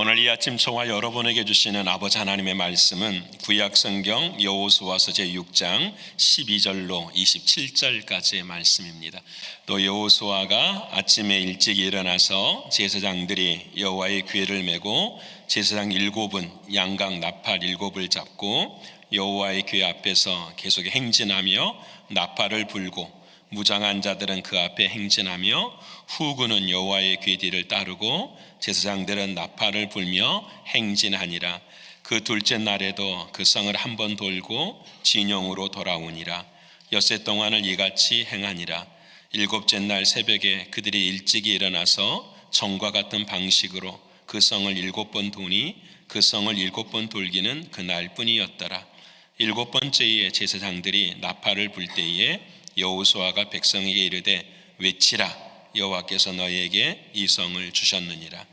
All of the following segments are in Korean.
오늘 이 아침 저와 여러분에게 주시는 아버지 하나님의 말씀은 구약성경 여호수아서 제6장 12절로 27절까지의 말씀입니다. 또 여호수아가 아침에 일찍 일어나서 제사장들이 여호와의 궤를 메고 제사장 7은 양각 나팔 7을 잡고 여호와의 궤 앞에서 계속 행진하며 나팔을 불고 무장한 자들은 그 앞에 행진하며 후군은 여호와의 궤 뒤를 따르고 제사장들은 나팔을 불며 행진하니라. 그 둘째 날에도 그 성을 한 번 돌고 진영으로 돌아오니라. 엿새 동안을 이같이 행하니라. 일곱째 날 새벽에 그들이 일찍이 일어나서 전과 같은 방식으로 그 성을 7번 도니 그 성을 7번 돌기는 그날 뿐이었더라. 7번째에 제사장들이 나팔을 불 때에 여호수아가 백성에게 이르되 외치라. 여호와께서 너희에게 이 성을 주셨느니라.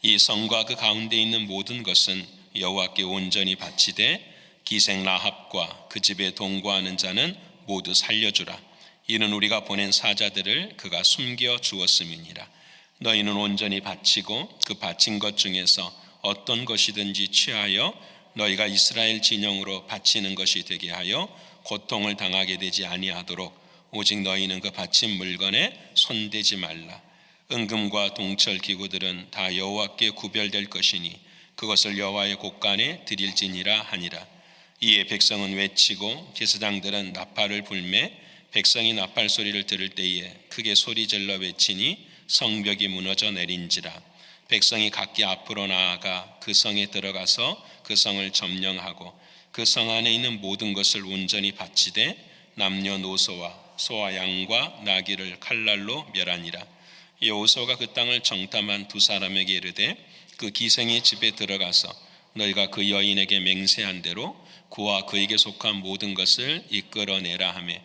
이 성과 그 가운데 있는 모든 것은 여호와께 온전히 바치되 기생 라합과 그 집에 동거하는 자는 모두 살려주라. 이는 우리가 보낸 사자들을 그가 숨겨 주었음이니라. 너희는 온전히 바치고 그 바친 것 중에서 어떤 것이든지 취하여 너희가 이스라엘 진영으로 바치는 것이 되게 하여 고통을 당하게 되지 아니하도록 오직 너희는 그 바친 물건에 손대지 말라. 은금과 동철 기구들은 다 여호와께 구별될 것이니 그것을 여호와의 곳간에 드릴지니라 하니라. 이에 백성은 외치고 제사장들은 나팔을 불매 백성이 나팔 소리를 들을 때에 크게 소리질러 외치니 성벽이 무너져 내린지라. 백성이 각기 앞으로 나아가 그 성에 들어가서 그 성을 점령하고 그 성 안에 있는 모든 것을 온전히 바치되 남녀노소와 소와 양과 나귀를 칼날로 멸하니라. 여호수아가 그 땅을 정탐한 두 사람에게 이르되 그 기생의 집에 들어가서 너희가 그 여인에게 맹세한 대로 그와 그에게 속한 모든 것을 이끌어내라 하며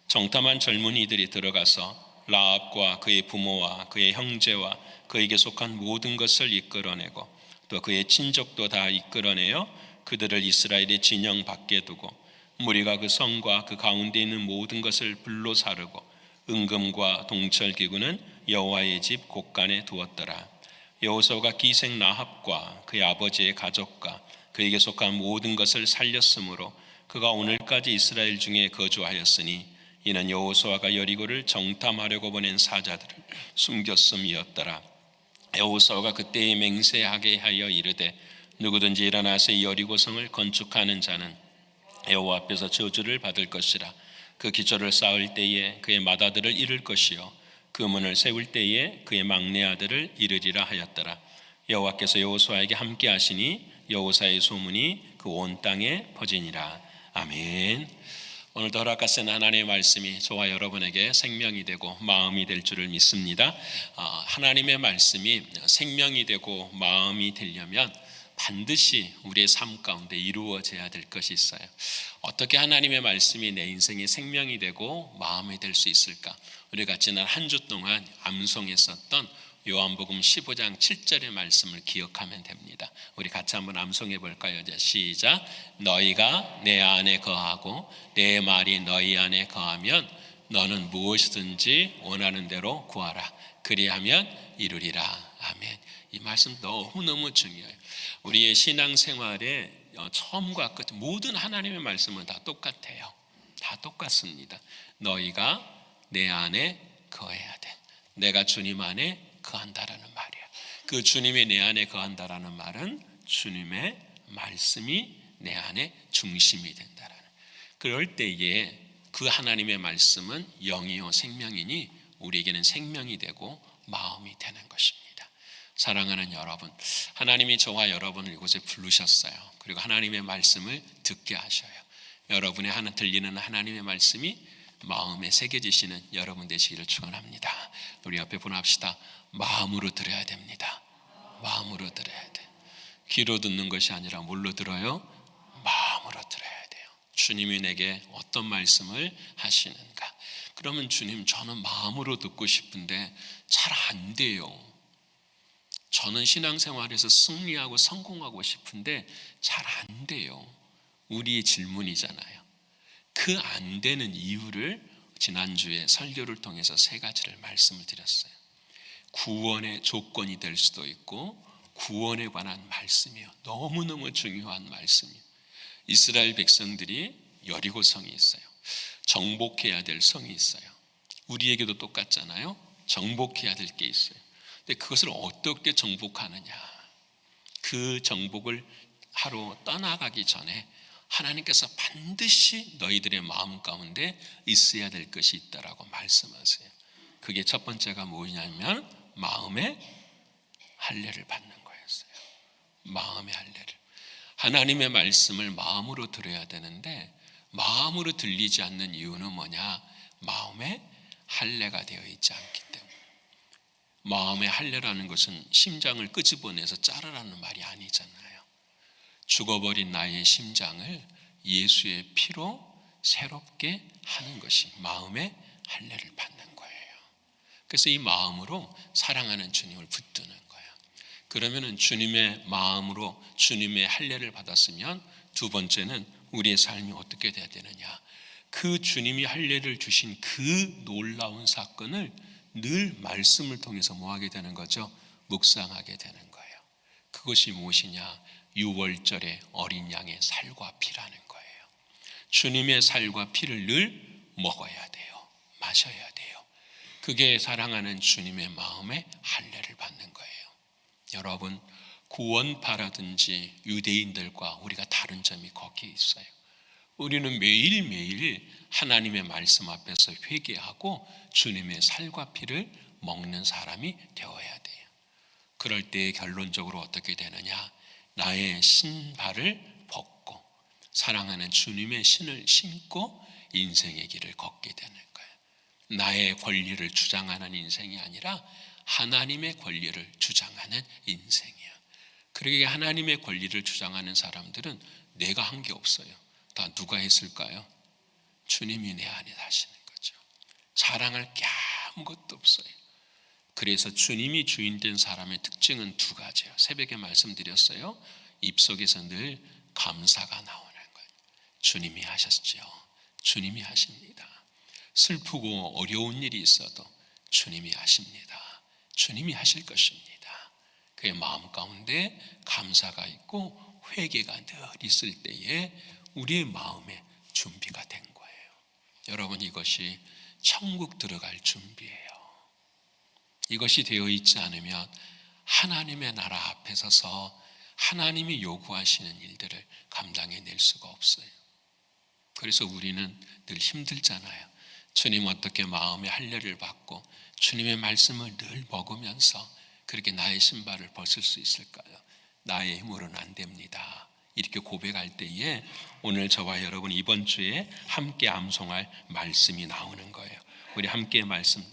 정탐한 젊은이들이 들어가서 라합과 그의 부모와 그의 형제와 그에게 속한 모든 것을 이끌어내고 또 그의 친족도 다 이끌어내어 그들을 이스라엘의 진영 밖에 두고 무리가 그 성과 그 가운데 있는 모든 것을 불로 사르고 은금과 동철 기구는 여호와의 집 곳간에 두었더라. 여호수아가 기생 라합과 그의 아버지의 가족과 그에게 속한 모든 것을 살렸으므로 그가 오늘까지 이스라엘 중에 거주하였으니 이는 여호수아가 여리고를 정탐하려고 보낸 사자들을 숨겼음이었더라. 여호수아가 그때에 맹세하게 하여 이르되 누구든지 일어나서 이 여리고성을 건축하는 자는 여호와 앞에서 저주를 받을 것이라. 그 기초를 쌓을 때에 그의 맏아들을 이룰 것이요 그 문을 세울 때에 그의 막내 아들을 이르리라 하였더라. 여호와께서 여호수아에게 함께 하시니 여호사의 소문이 그 온 땅에 퍼지니라. 아멘. 오늘도 허락하신 하나님의 말씀이 저와 여러분에게 생명이 되고 마음이 될 줄을 믿습니다. 하나님의 말씀이 생명이 되고 마음이 되려면 반드시 우리의 삶 가운데 이루어져야 될 것이 있어요. 어떻게 하나님의 말씀이 내 인생의 생명이 되고 마음이 될 수 있을까? 우리가 지난 한 주 동안 암송했었던 요한복음 15장 7절의 말씀을 기억하면 됩니다. 우리 같이 한번 암송해 볼까요? 시작. 너희가 내 안에 거하고 내 말이 너희 안에 거하면 너는 무엇이든지 원하는 대로 구하라. 그리하면 이루리라. 아멘. 이 말씀 너무너무 중요해요. 우리의 신앙생활에 처음과 끝 모든 하나님의 말씀은 다 똑같아요. 다 똑같습니다. 너희가 내 안에 거해야 돼. 내가 주님 안에 거한다라는 말이야. 그 주님이 내 안에 거한다라는 말은 주님의 말씀이 내 안에 중심이 된다라는. 그럴 때에 그 하나님의 말씀은 영이요 생명이니 우리에게는 생명이 되고 마음이 되는 것입니다. 사랑하는 여러분, 하나님이 저와 여러분을 이곳에 부르셨어요. 그리고 하나님의 말씀을 듣게 하셔요. 여러분의 들리는 하나님의 말씀이 마음에 새겨지시는 여러분 되시기를 축원합니다. 우리 옆에 분합시다. 마음으로 들어야 됩니다. 마음으로 들어야 돼. 귀로 듣는 것이 아니라 뭘로 들어요? 마음으로 들어야 돼요. 주님이 내게 어떤 말씀을 하시는가? 그러면 주님, 저는 마음으로 듣고 싶은데 잘 안 돼요. 저는 신앙생활에서 승리하고 성공하고 싶은데 잘 안 돼요. 우리의 질문이잖아요. 그 안 되는 이유를 지난주에 설교를 통해서 세 가지를 말씀을 드렸어요. 구원의 조건이 될 수도 있고 구원에 관한 말씀이에요. 너무너무 중요한 말씀이에요. 이스라엘 백성들이 여리고 성이 있어요. 정복해야 될 성이 있어요. 우리에게도 똑같잖아요. 정복해야 될 게 있어요. 근데 그것을 어떻게 정복하느냐, 그 정복을 하러 떠나가기 전에 하나님께서 반드시 너희들의 마음 가운데 있어야 될 것이 있다라고 말씀하세요. 그게 첫 번째가 뭐냐면 마음의 할례를 받는 거였어요. 마음의 할례를. 하나님의 말씀을 마음으로 들어야 되는데 마음으로 들리지 않는 이유는 뭐냐? 마음의 할례가 되어 있지 않기 때문에. 마음의 할례라는 것은 심장을 끄집어내서 자르라는 말이 아니잖아요. 죽어버린 나의 심장을 예수의 피로 새롭게 하는 것이 마음의 할례를 받는 거예요. 그래서 이 마음으로 사랑하는 주님을 붙드는 거예요. 그러면은 주님의 마음으로 주님의 할례를 받았으면 두 번째는 우리의 삶이 어떻게 돼야 되느냐? 그 주님이 할례를 주신 그 놀라운 사건을 늘 말씀을 통해서 뭐하게 되는 거죠? 묵상하게 되는 거예요. 그것이 무엇이냐? 유월절의 어린 양의 살과 피라는 거예요. 주님의 살과 피를 늘 먹어야 돼요. 마셔야 돼요. 그게 사랑하는 주님의 마음의 할례를 받는 거예요. 여러분, 구원파라든지 유대인들과 우리가 다른 점이 거기에 있어요. 우리는 매일매일 하나님의 말씀 앞에서 회개하고 주님의 살과 피를 먹는 사람이 되어야 돼요. 그럴 때 결론적으로 어떻게 되느냐? 나의 신발을 벗고 사랑하는 주님의 신을 신고 인생의 길을 걷게 되는 거예요. 나의 권리를 주장하는 인생이 아니라 하나님의 권리를 주장하는 인생이에요. 그러기에 하나님의 권리를 주장하는 사람들은 내가 한 게 없어요. 다 누가 했을까요? 주님이 내 안에 사시는 거죠. 자랑할 게 아무것도 없어요. 그래서 주님이 주인된 사람의 특징은 두 가지예요. 새벽에 말씀드렸어요. 입속에서 늘 감사가 나오는 거예요. 주님이 하셨죠. 주님이 하십니다. 슬프고 어려운 일이 있어도 주님이 하십니다. 주님이 하실 것입니다. 그의 마음 가운데 감사가 있고 회개가 늘 있을 때에 우리의 마음에 준비가 된 거예요. 여러분, 이것이 천국 들어갈 준비예요. 이것이 되어 있지 않으면 하나님의 나라 앞에 서서 하나님이 요구하시는 일들을 감당해낼 수가 없어요. 그래서 우리는 늘 힘들잖아요. 주님 어떻게 마음의 할례를 받고 주님의 말씀을 늘 먹으면서 그렇게 나의 신발을 벗을 수 있을까요? 나의 힘으로는 안 됩니다. 이렇게 고백할 때에 오늘 저와 여러분 이번 주에 함께 암송할 말씀이 나오는 거예요. 우리 함께 말씀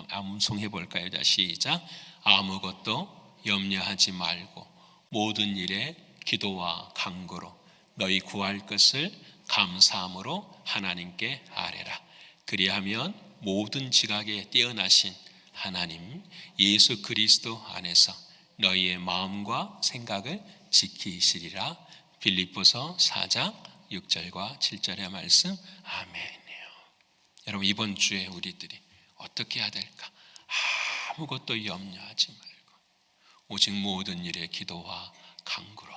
암송해 볼까요? 자, 시작. 아무것도 염려하지 말고 모든 일에 기도와 간구로 너희 구할 것을 감사함으로 하나님께 아뢰라. 그리하면 모든 지각에 뛰어나신 하나님 예수 그리스도 안에서 너희의 마음과 생각을 지키시리라. 빌립보서 4장 6절과 7절의 말씀. 아멘이에요. 여러분, 이번 주에 우리들이 어떻게 해야 될까? 아무것도 염려하지 말고 오직 모든 일에 기도와 간구로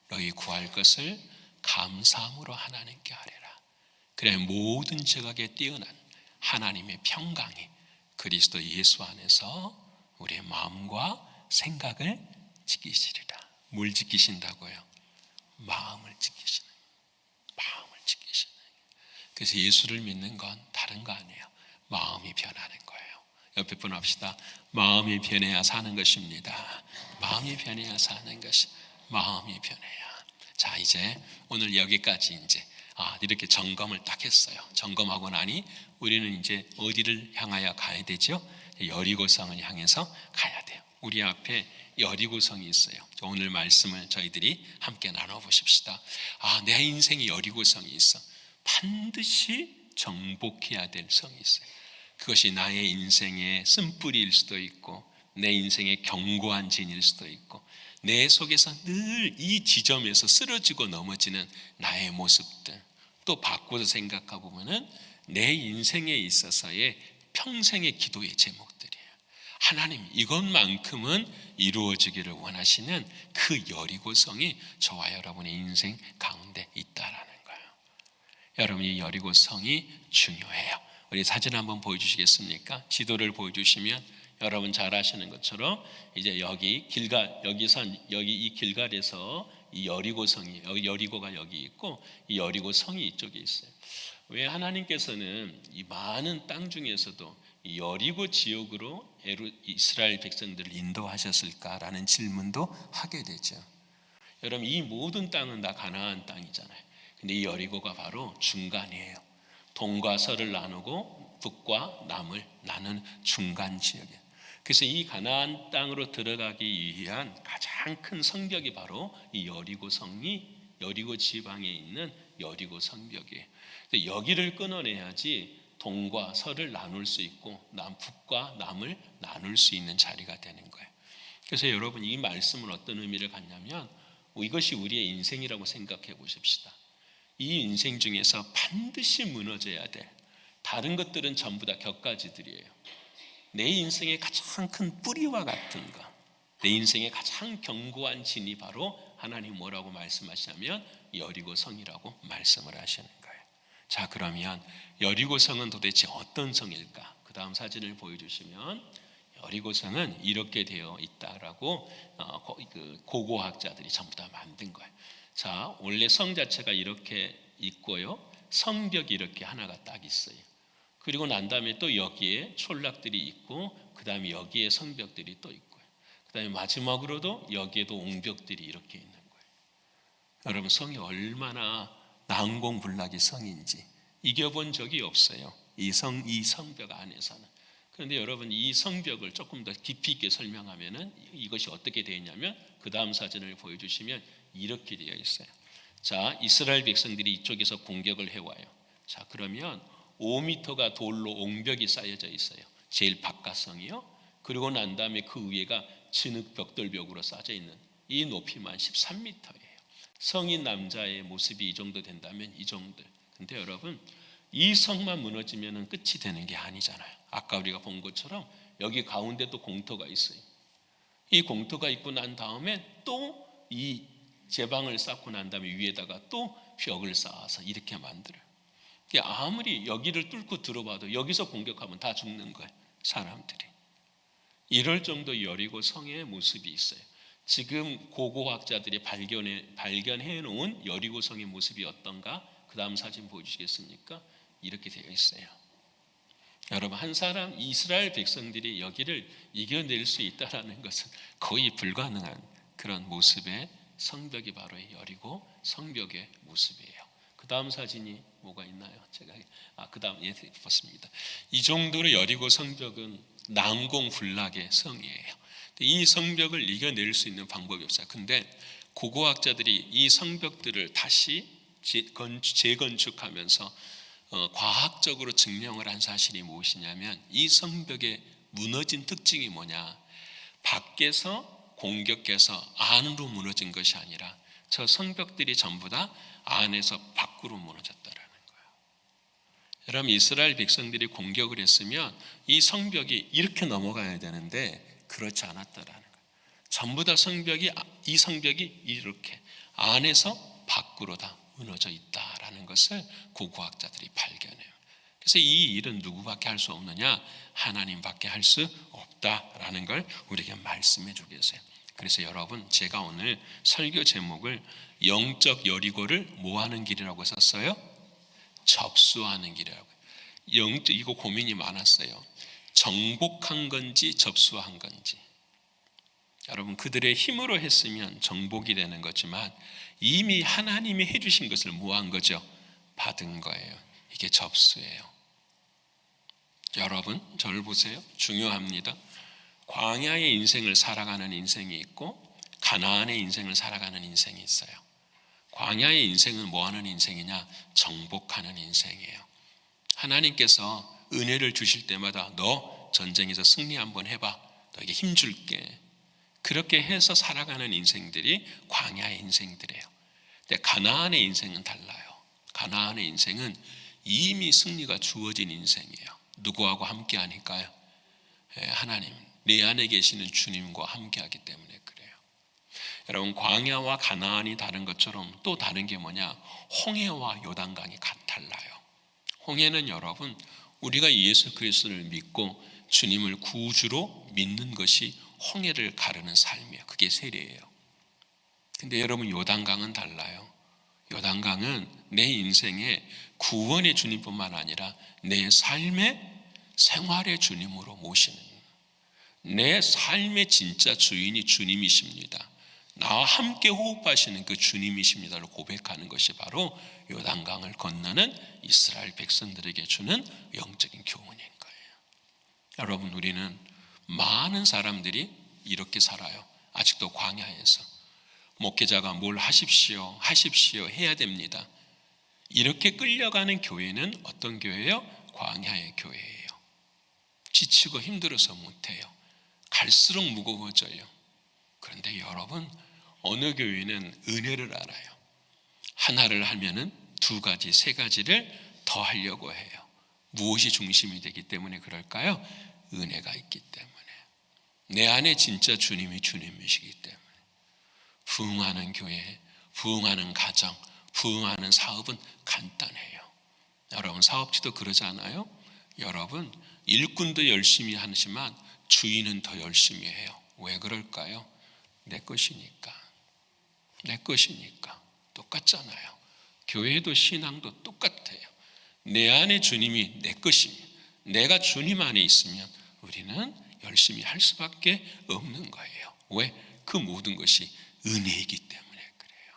너희 구할 것을 감사함으로 하나님께 아뢰라. 그래 모든 지각에 뛰어난 하나님의 평강이 그리스도 예수 안에서 우리의 마음과 생각을 지키시리라. 뭘 지키신다고요? 마음을 지키시는, 마음을 지키시는. 그래서 예수를 믿는 건 다른 거 아니에요. 마음이 변하는 거예요. 옆에 분 합시다. 마음이 변해야 사는 것입니다. 마음이 변해야 사는 것이, 마음이 변해야. 자, 이제 오늘 여기까지 이제 이렇게 점검을 딱 했어요. 점검하고 나니 우리는 이제 어디를 향하여 가야 되죠? 여리고성을 향해서 가야 돼요. 우리 앞에 여리고성이 있어요. 오늘 말씀을 저희들이 함께 나눠보십시다. 내 인생에 여리고성이 있어. 반드시 정복해야 될 성이 있어요. 그것이 나의 인생의 쓴뿌리일 수도 있고 내 인생의 견고한 진일 수도 있고 내 속에서 늘 이 지점에서 쓰러지고 넘어지는 나의 모습들, 또 바꿔서 생각해 보면은 내 인생에 있어서의 평생의 기도의 제목들이에요. 하나님 이것만큼은 이루어지기를 원하시는 그 여리고성이 저와 여러분의 인생 가운데 있다라는 거예요. 여러분, 이 여리고성이 중요해요. 우리 사진 한번 보여주시겠습니까? 지도를 보여주시면 여러분 잘 아시는 것처럼 이제 여기 이 길갈에서 이 여리고성이, 여기 여리고가 여기 있고 이 여리고성이 이쪽에 있어요. 왜 하나님께서는 이 많은 땅 중에서도 이 여리고 지역으로 이스라엘 백성들을 인도하셨을까라는 질문도 하게 되죠. 여러분, 이 모든 땅은 다 가나안 땅이잖아요. 근데 이 여리고가 바로 중간이에요. 동과 서를 나누고 북과 남을 나눈 중간 지역이에요. 그래서 이 가나안 땅으로 들어가기 위한 가장 큰 성벽이 바로 이 여리고 성이, 여리고 지방에 있는 여리고 성벽이에요. 여기를 끊어내야지 동과 서를 나눌 수 있고 북과 남을 나눌 수 있는 자리가 되는 거예요. 그래서 여러분, 이 말씀은 어떤 의미를 갖냐면 이것이 우리의 인생이라고 생각해 보십시다. 이 인생 중에서 반드시 무너져야 될, 다른 것들은 전부 다 격가지들이에요. 내 인생의 가장 큰 뿌리와 같은 것, 내 인생의 가장 견고한 진이 바로 하나님 뭐라고 말씀하시냐면 여리고성이라고 말씀을 하시는 거예요. 자, 그러면 여리고성은 도대체 어떤 성일까? 그 다음 사진을 보여주시면 여리고성은 이렇게 되어 있다라고 고고학자들이 전부 다 만든 거예요. 자, 원래 성 자체가 이렇게 있고요, 성벽이 이렇게 하나가 딱 있어요. 그리고 난 다음에 또 여기에 촌락들이 있고, 그 다음에 여기에 성벽들이 또 있고요. 그 다음에 마지막으로도 여기에도 옹벽들이 이렇게 있는 거예요. 여러분, 성이 얼마나 난공불락의 성인지 이겨본 적이 없어요. 이 성벽 안에서는. 그런데 여러분, 이 성벽을 조금 더 깊이 있게 설명하면은 이것이 어떻게 되어 있냐면 그 다음 사진을 보여주시면 이렇게 되어 있어요. 자, 이스라엘 백성들이 이쪽에서 공격을 해와요. 자, 그러면 5m가 돌로 옹벽이 쌓여져 있어요. 제일 바깥성이요. 그리고 난 다음에 그 위에가 진흙 벽돌벽으로 쌓여 있는, 이 높이만 13m예요. 성인 남자의 모습이 이 정도 된다면 이 정도. 근데 여러분, 이 성만 무너지면 끝이 되는 게 아니잖아요. 아까 우리가 본 것처럼 여기 가운데 또 공터가 있어요. 이 공터가 있고 난 다음에 또 이 제방을 쌓고 난 다음에 위에다가 또 벽을 쌓아서 이렇게 만들어요. 아무리 여기를 뚫고 들어봐도 여기서 공격하면 다 죽는 거예요, 사람들이. 이럴 정도 여리고 성의 모습이 있어요. 지금 고고학자들이 발견해 놓은 여리고 성의 모습이 어떤가? 그 다음 사진 보여주시겠습니까? 이렇게 되어 있어요. 여러분, 한 사람, 이스라엘 백성들이 여기를 이겨낼 수 있다는 것은 거의 불가능한 그런 모습의 성벽이 바로 여리고 성벽의 모습이에요. 그 다음 사진이 뭐가 있나요? 제가 그 다음 봤습니다. 이 정도로 여리고 성벽은 난공불락의 성이에요. 이 성벽을 이겨낼 수 있는 방법이 없어요. 근데 고고학자들이 이 성벽들을 다시 재건축하면서 과학적으로 증명을 한 사실이 무엇이냐면, 이 성벽의 무너진 특징이 뭐냐, 밖에서 공격해서 안으로 무너진 것이 아니라 저 성벽들이 전부 다 안에서 밖으로 무너졌다라는 거예요. 여러분, 이스라엘 백성들이 공격을 했으면 이 성벽이 이렇게 넘어가야 되는데 그렇지 않았다라는 거예요. 전부 다 이 성벽이 이렇게 안에서 밖으로 다 무너져 있다라는 것을 고고학자들이 발견해요. 그래서 이 일은 누구밖에 할 수 없느냐? 하나님밖에 할 수 없다라는 걸 우리에게 말씀해 주고 계세요. 그래서 여러분, 제가 오늘 설교 제목을 영적 여리고를 뭐하는 길이라고 썼어요? 접수하는 길이라고. 이거 고민이 많았어요. 정복한 건지 접수한 건지. 여러분, 그들의 힘으로 했으면 정복이 되는 거지만 이미 하나님이 해주신 것을 뭐한 거죠? 받은 거예요. 이게 접수예요. 여러분, 저를 보세요. 중요합니다. 광야의 인생을 살아가는 인생이 있고 가나안의 인생을 살아가는 인생이 있어요. 광야의 인생은 뭐하는 인생이냐? 정복하는 인생이에요. 하나님께서 은혜를 주실 때마다 너 전쟁에서 승리 한번 해봐, 너에게 힘 줄게, 그렇게 해서 살아가는 인생들이 광야의 인생들이에요. 근데 가나안의 인생은 달라요. 가나안의 인생은 이미 승리가 주어진 인생이에요. 누구하고 함께 하니까요? 하나님, 내 안에 계시는 주님과 함께하기 때문에 그래요. 여러분, 광야와 가나안이 다른 것처럼 또 다른 게 뭐냐? 홍해와 요단강이 달라요. 홍해는 여러분, 우리가 예수 그리스도를 믿고 주님을 구주로 믿는 것이 홍해를 가르는 삶이에요. 그게 세례예요. 근데 여러분, 요단강은 달라요. 요단강은 내 인생의 구원의 주님뿐만 아니라 내 삶의 생활의 주님으로 모시는, 내 삶의 진짜 주인이 주님이십니다, 나와 함께 호흡하시는 그 주님이십니다를 고백하는 것이 바로 요단강을 건너는 이스라엘 백성들에게 주는 영적인 교훈인 거예요. 여러분, 우리는 많은 사람들이 이렇게 살아요. 아직도 광야에서 목회자가 뭘 하십시오 해야 됩니다. 이렇게 끌려가는 교회는 어떤 교회예요? 광야의 교회예요. 지치고 힘들어서 못해요. 갈수록 무거워져요. 그런데 여러분, 어느 교회는 은혜를 알아요. 하나를 하면은 두 가지, 세 가지를 더 하려고 해요. 무엇이 중심이 되기 때문에 그럴까요? 은혜가 있기 때문에. 내 안에 진짜 주님이 주님이시기 때문에. 부흥하는 교회, 부흥하는 가정, 부흥하는 사업은 간단해요. 여러분, 사업지도 그러지 않아요? 여러분, 일꾼도 열심히 하지만 주인은 더 열심히 해요. 왜 그럴까요? 내 것이니까. 내 것이니까. 똑같잖아요. 교회도 신앙도 똑같아요. 내 안에 주님이 내 것이면, 내가 주님 안에 있으면 우리는 열심히 할 수밖에 없는 거예요. 왜? 그 모든 것이 은혜이기 때문에 그래요.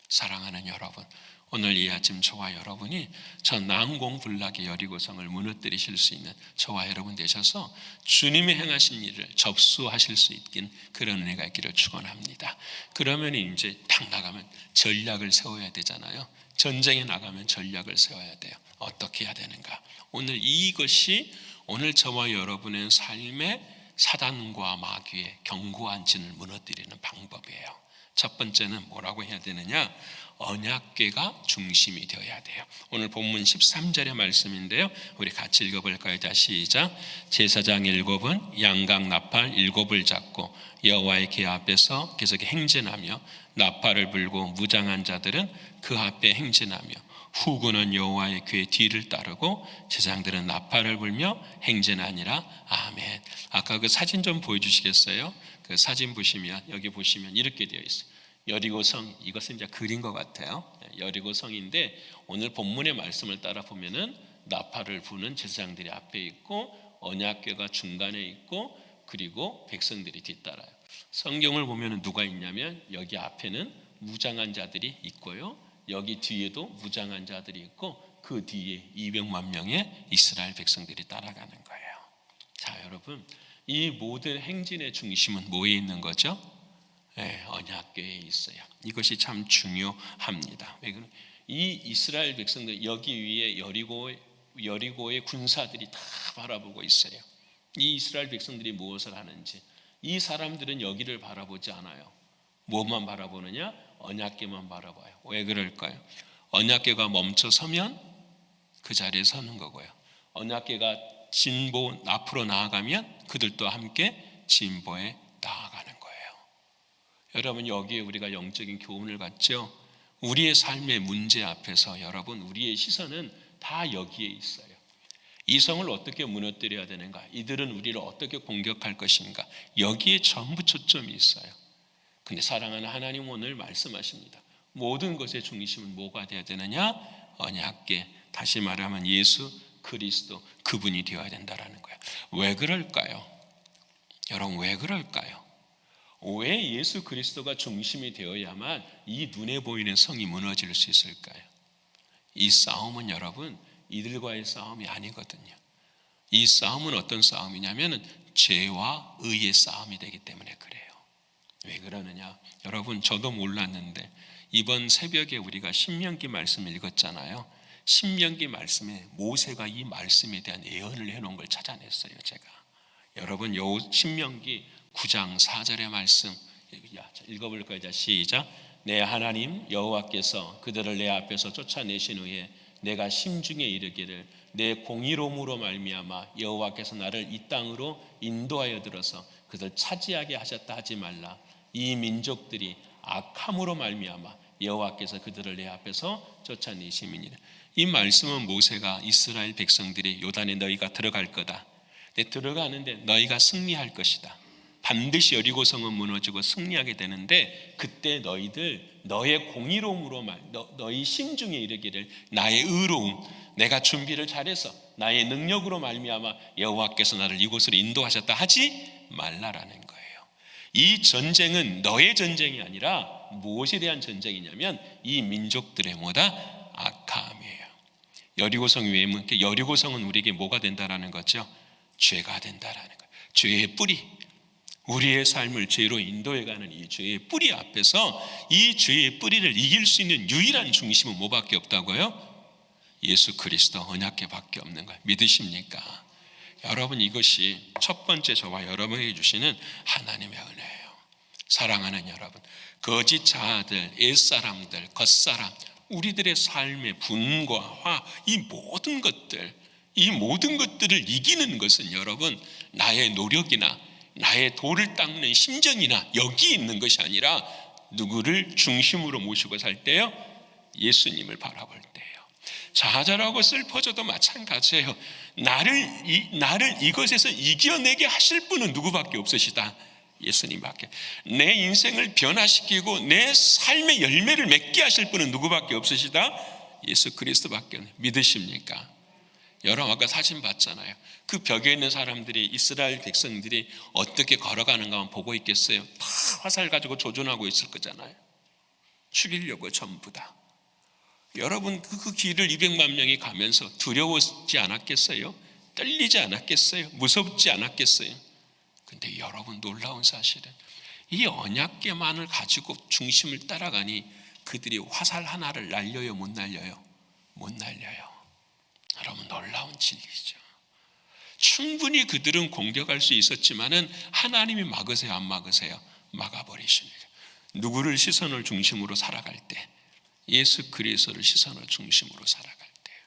사랑하는 여러분, 오늘 이 아침 저와 여러분이 저 난공불락의 여리고성을 무너뜨리실 수 있는 저와 여러분 되셔서 주님이 행하신 일을 접수하실 수 있긴 그런 은혜가 있기를 축원합니다. 그러면 이제 딱 나가면 전략을 세워야 되잖아요. 전쟁에 나가면 전략을 세워야 돼요. 어떻게 해야 되는가? 오늘 이것이 오늘 저와 여러분의 삶의 사단과 마귀의 견고한 진을 무너뜨리는 방법이에요. 첫 번째는 뭐라고 해야 되느냐? 언약궤가 중심이 되어야 돼요. 오늘 본문 13절의 말씀인데요, 우리 같이 읽어볼까요? 자, 시작. 제사장 7은 양각 나팔 7을 잡고 여호와의 궤 앞에서 계속 행진하며 나팔을 불고 무장한 자들은 그 앞에 행진하며 후군은 여호와의 궤 뒤를 따르고 제사장들은 나팔을 불며 행진하니라. 아멘. 아까 그 사진 좀 보여주시겠어요? 그 사진 보시면, 여기 보시면 이렇게 되어 있어요. 여리고성, 이것은 이제 그린 것 같아요. 여리고성인데 오늘 본문의 말씀을 따라 보면은 나팔을 부는 제사장들이 앞에 있고 언약궤가 중간에 있고 그리고 백성들이 뒤따라요. 성경을 보면은 누가 있냐면 여기 앞에는 무장한 자들이 있고요, 여기 뒤에도 무장한 자들이 있고 그 뒤에 200만 명의 이스라엘 백성들이 따라가는 거예요. 자, 여러분, 이 모든 행진의 중심은 뭐에 있는 거죠? 언약궤에 있어요. 이것이 참 중요합니다. 이 이스라엘 백성들, 여기 위에 여리고의 군사들이 다 바라보고 있어요. 이 이스라엘 백성들이 무엇을 하는지. 이 사람들은 여기를 바라보지 않아요. 무엇만 바라보느냐? 언약궤만 바라봐요. 왜 그럴까요? 언약궤가 멈춰 서면 그 자리에 서는 거고요, 언약궤가 진보 앞으로 나아가면 그들도 함께 진보에 나아가는 거예요. 여러분, 여기에 우리가 영적인 교훈을 갖죠. 우리의 삶의 문제 앞에서 여러분, 우리의 시선은 다 여기에 있어요. 이 성을 어떻게 무너뜨려야 되는가? 이들은 우리를 어떻게 공격할 것인가? 여기에 전부 초점이 있어요. 근데 사랑하는 하나님, 오늘 말씀하십니다. 모든 것의 중심은 뭐가 되어야 되느냐? 언약궤, 다시 말하면 예수 그리스도, 그분이 되어야 된다라는 거예요. 왜 그럴까요? 여러분, 왜 그럴까요? 왜 예수 그리스도가 중심이 되어야만 이 눈에 보이는 성이 무너질 수 있을까요? 이 싸움은 여러분, 이들과의 싸움이 아니거든요. 이 싸움은 어떤 싸움이냐면 죄와 의의 싸움이 되기 때문에 그래요. 왜 그러느냐? 여러분, 저도 몰랐는데 이번 새벽에 우리가 신명기 말씀을 읽었잖아요. 신명기 말씀에 모세가 이 말씀에 대한 예언을 해놓은 걸 찾아냈어요, 제가. 여러분, 신명기 9장 4절의 말씀 읽어볼까요? 시작. 내 하나님 여호와께서 그들을 내 앞에서 쫓아내신 후에 내가 심중에 이르기를 내 공의로움으로 말미암아 여호와께서 나를 이 땅으로 인도하여 들어서 그들 차지하게 하셨다 하지 말라. 이 민족들이 악함으로 말미암아 여호와께서 그들을 내 앞에서 쫓아내심이니라. 이 말씀은 모세가 이스라엘 백성들이 요단에 너희가 들어갈 거다. 근데 들어가는데 너희가 승리할 것이다. 반드시 여리고성은 무너지고 승리하게 되는데 그때 너희들 너의 공의로움으로 너희 심중에 이르기를 나의 의로움, 내가 준비를 잘해서 나의 능력으로 말미암아 여호와께서 나를 이곳으로 인도하셨다 하지 말라라는 거예요. 이 전쟁은 너의 전쟁이 아니라 무엇에 대한 전쟁이냐면 이 민족들의 뭐다? 악함이에요. 여리고성이 왜 여리고성은 우리에게 뭐가 된다라는 거죠? 죄가 된다라는 거예요. 죄의 뿌리. 우리의 삶을 죄로 인도해가는 이 죄의 뿌리 앞에서 이 죄의 뿌리를 이길 수 있는 유일한 중심은 뭐밖에 없다고요? 예수 그리스도 언약궤밖에 없는 거예요. 믿으십니까? 여러분, 이것이 첫 번째 저와 여러분에게 주시는 하나님의 은혜예요. 사랑하는 여러분, 거짓 자아들, 옛사람들, 겉사람, 우리들의 삶의 분과 화, 이 모든 것들을 이기는 것은 여러분 나의 노력이나 나의 돌을 닦는 심정이나 여기 있는 것이 아니라 누구를 중심으로 모시고 살 때요? 예수님을 바라볼 때예요. 좌절하고 슬퍼져도 마찬가지예요. 나를 이것에서 이겨내게 하실 분은 누구밖에 없으시다? 예수님밖에. 내 인생을 변화시키고 내 삶의 열매를 맺게 하실 분은 누구밖에 없으시다? 예수 그리스도밖에. 믿으십니까? 여러분 아까 사진 봤잖아요. 그 벽에 있는 사람들이, 이스라엘 백성들이 어떻게 걸어가는가만 보고 있겠어요? 다 화살 가지고 조준하고 있을 거잖아요. 죽이려고 전부 다. 여러분 그 길을 200만 명이 가면서 두려워하지 않았겠어요? 떨리지 않았겠어요? 무섭지 않았겠어요? 근데 여러분 놀라운 사실은 이 언약궤만을 가지고 중심을 따라가니 그들이 화살 하나를 날려요? 못 날려요? 못 날려요. 여러분 놀라운 진리죠. 충분히 그들은 공격할 수 있었지만은 하나님이 막으세요? 안 막으세요? 막아버리십니다. 누구를 시선을 중심으로 살아갈 때? 예수 그리스도를 시선을 중심으로 살아갈 때요.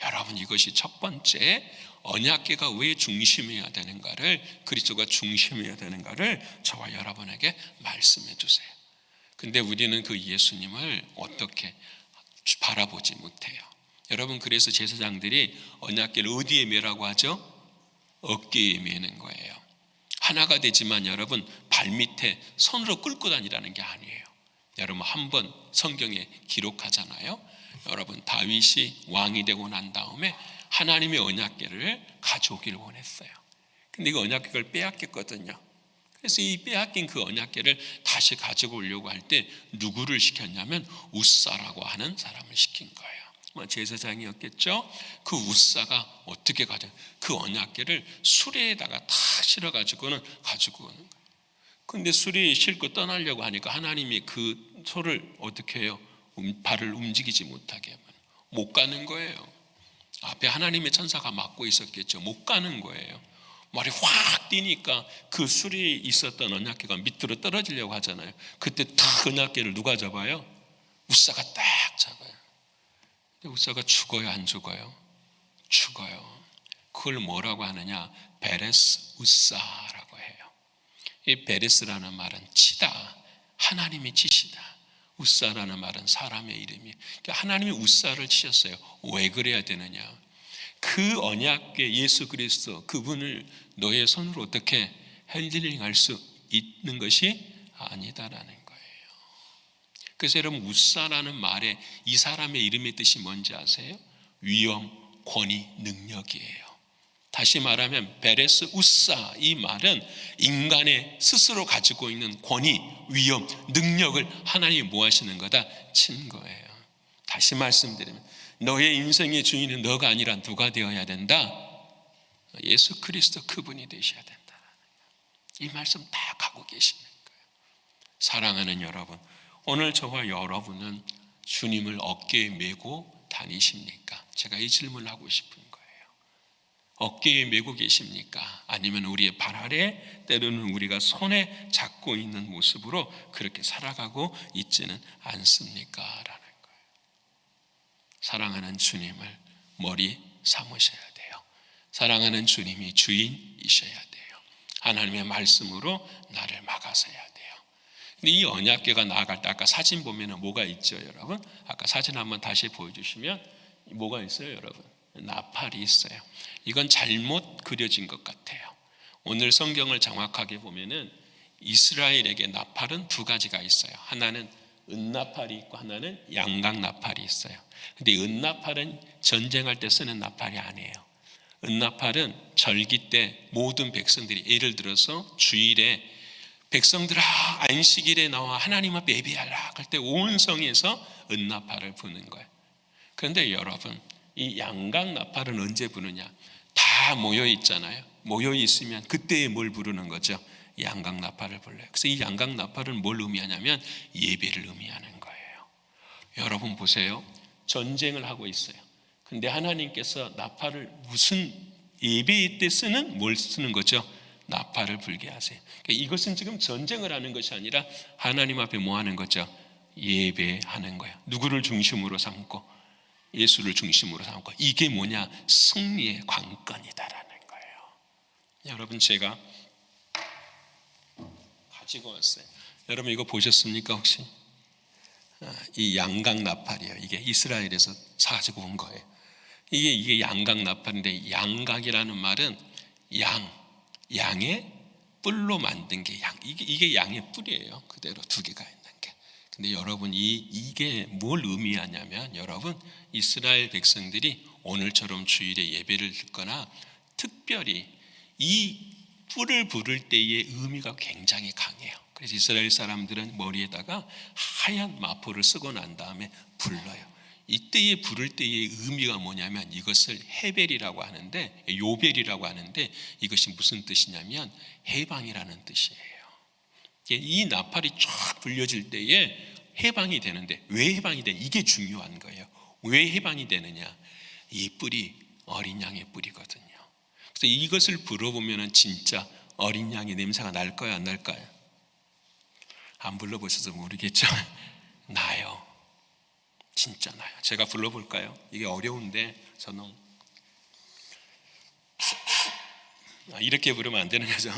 여러분 이것이 첫 번째 언약궤가 왜 중심이어야 되는가를, 그리스도가 중심이어야 되는가를 저와 여러분에게 말씀해 주세요. 근데 우리는 그 예수님을 어떻게 바라보지 못해요. 여러분 그래서 제사장들이 언약궤를 어디에 매라고 하죠? 어깨에 매는 거예요. 하나가 되지만 여러분 발밑에 손으로 끌고 다니라는 게 아니에요. 여러분 한번 성경에 기록하잖아요. 여러분 다윗이 왕이 되고 난 다음에 하나님의 언약궤를 가져오기를 원했어요. 근데 그 언약궤를 빼앗겼거든요. 그래서 이 빼앗긴 그 언약궤를 다시 가지고 오려고 할 때 누구를 시켰냐면 우사라고 하는 사람을 시킨 거예요. 제사장이었겠죠. 그 우사가 어떻게 그 언약궤를 수레에다가 탁 실어가지고는 가지고 오는 거예요. 근데 수레에 싣고 떠나려고 하니까 하나님이 그 소를 어떻게 해요? 발을 움직이지 못하게 못 가는 거예요. 앞에 하나님의 천사가 막고 있었겠죠. 못 가는 거예요. 말이 확 뛰니까 그 수레에 있었던 언약궤가 밑으로 떨어지려고 하잖아요. 그때 탁 언약궤를 누가 잡아요? 우사가 딱 잡아요. 근데 우사가 죽어요, 안 죽어요? 죽어요. 그걸 뭐라고 하느냐? 베레스 우사라고 해요. 이 베레스라는 말은 치다, 하나님이 치시다. 우사라는 말은 사람의 이름이에요. 하나님이 우사를 치셨어요. 왜 그래야 되느냐? 그 언약궤 예수 그리스도 그분을 너의 손으로 어떻게 핸들링할 수 있는 것이 아니다라는 거예요. 그래서 여러분 우사라는 말에 이 사람의 이름의 뜻이 뭔지 아세요? 위엄, 권위, 능력이에요. 다시 말하면 베레스 우사, 이 말은 인간의 스스로 가지고 있는 권위, 위엄, 능력을 하나님이 뭐 하시는 거다? 친 거예요. 다시 말씀드리면 너의 인생의 주인은 너가 아니라 누가 되어야 된다? 예수 그리스도 그분이 되셔야 된다. 이 말씀 다 가고 계시는 거예요. 사랑하는 여러분, 오늘 저와 여러분은 주님을 어깨에 메고 다니십니까? 제가 이 질문을 하고 싶은 거예요. 어깨에 메고 계십니까? 아니면 우리의 발 아래, 때로는 우리가 손에 잡고 있는 모습으로 그렇게 살아가고 있지는 않습니까? 라는 거예요. 사랑하는 주님을 머리 삼으셔야 돼요. 사랑하는 주님이 주인이셔야 돼요. 하나님의 말씀으로 나를 막아서야 돼요. 근데 이 언약궤가 나아갈 때 아까 사진 보면은 뭐가 있죠, 여러분? 아까 사진 한번 다시 보여주시면 뭐가 있어요, 여러분? 나팔이 있어요. 이건 잘못 그려진 것 같아요. 오늘 성경을 정확하게 보면은 이스라엘에게 나팔은 두 가지가 있어요. 하나는 은나팔이 있고 하나는 양각나팔이 있어요. 근데 은나팔은 전쟁할 때 쓰는 나팔이 아니에요. 은나팔은 절기 때 모든 백성들이, 예를 들어서 주일에 백성들아 안식일에 나와 하나님 앞에 예배하라 할 때 온 성에서 은나팔을 부는 거예요. 그런데 여러분, 이 양각나팔은 언제 부느냐? 다 모여 있잖아요. 모여 있으면 그때 뭘 부르는 거죠? 양각나팔을 불러요. 그래서 이 양각나팔은 뭘 의미하냐면 예배를 의미하는 거예요. 여러분 보세요. 전쟁을 하고 있어요. 근데 하나님께서 나팔을 무슨 예배 때 쓰는 뭘 쓰는 거죠? 나팔을 불게 하세요. 그러니까 이것은 지금 전쟁을 하는 것이 아니라 하나님 앞에 뭐 하는 거죠? 예배하는 거예요. 누구를 중심으로 삼고 예수를 중심으로 삼고, 이게 뭐냐? 승리의 관건이다라는 거예요. 여러분, 제가 가지고 왔어요. 여러분 이거 보셨습니까 혹시? 이 양각나팔이에요. 이게 이스라엘에서 가지고 온 거예요. 이게 양각나팔인데, 양각이라는 말은 양의 뿔로 만든 게 이게 양의 뿔이에요. 그대로 두 개가 있는 게. 근데 여러분 이게 뭘 의미하냐면, 여러분 이스라엘 백성들이 오늘처럼 주일에 예배를 드거나 특별히 이 뿔을 부를 때의 의미가 굉장히 강해요. 그래서 이스라엘 사람들은 머리에다가 하얀 마포를 쓰고 난 다음에 불러요. 이때에 부를 때의 의미가 뭐냐면, 이것을 헤벨이라고 하는데, 요벨이라고 하는데, 이것이 무슨 뜻이냐면 해방이라는 뜻이에요. 이 나팔이 쫙 불려질 때에 해방이 되는데, 왜 해방이 되냐? 이게 중요한 거예요. 왜 해방이 되느냐? 이 뿔이 어린 양의 뿔이거든요. 그래서 이것을 불어보면 진짜 어린 양의 냄새가 날까요, 안 날까요? 안 불러보셔서 모르겠죠? 나요. 진짜 나요. 제가 불러볼까요? 이게 어려운데 저는 이렇게 부르면 안 되는 거죠.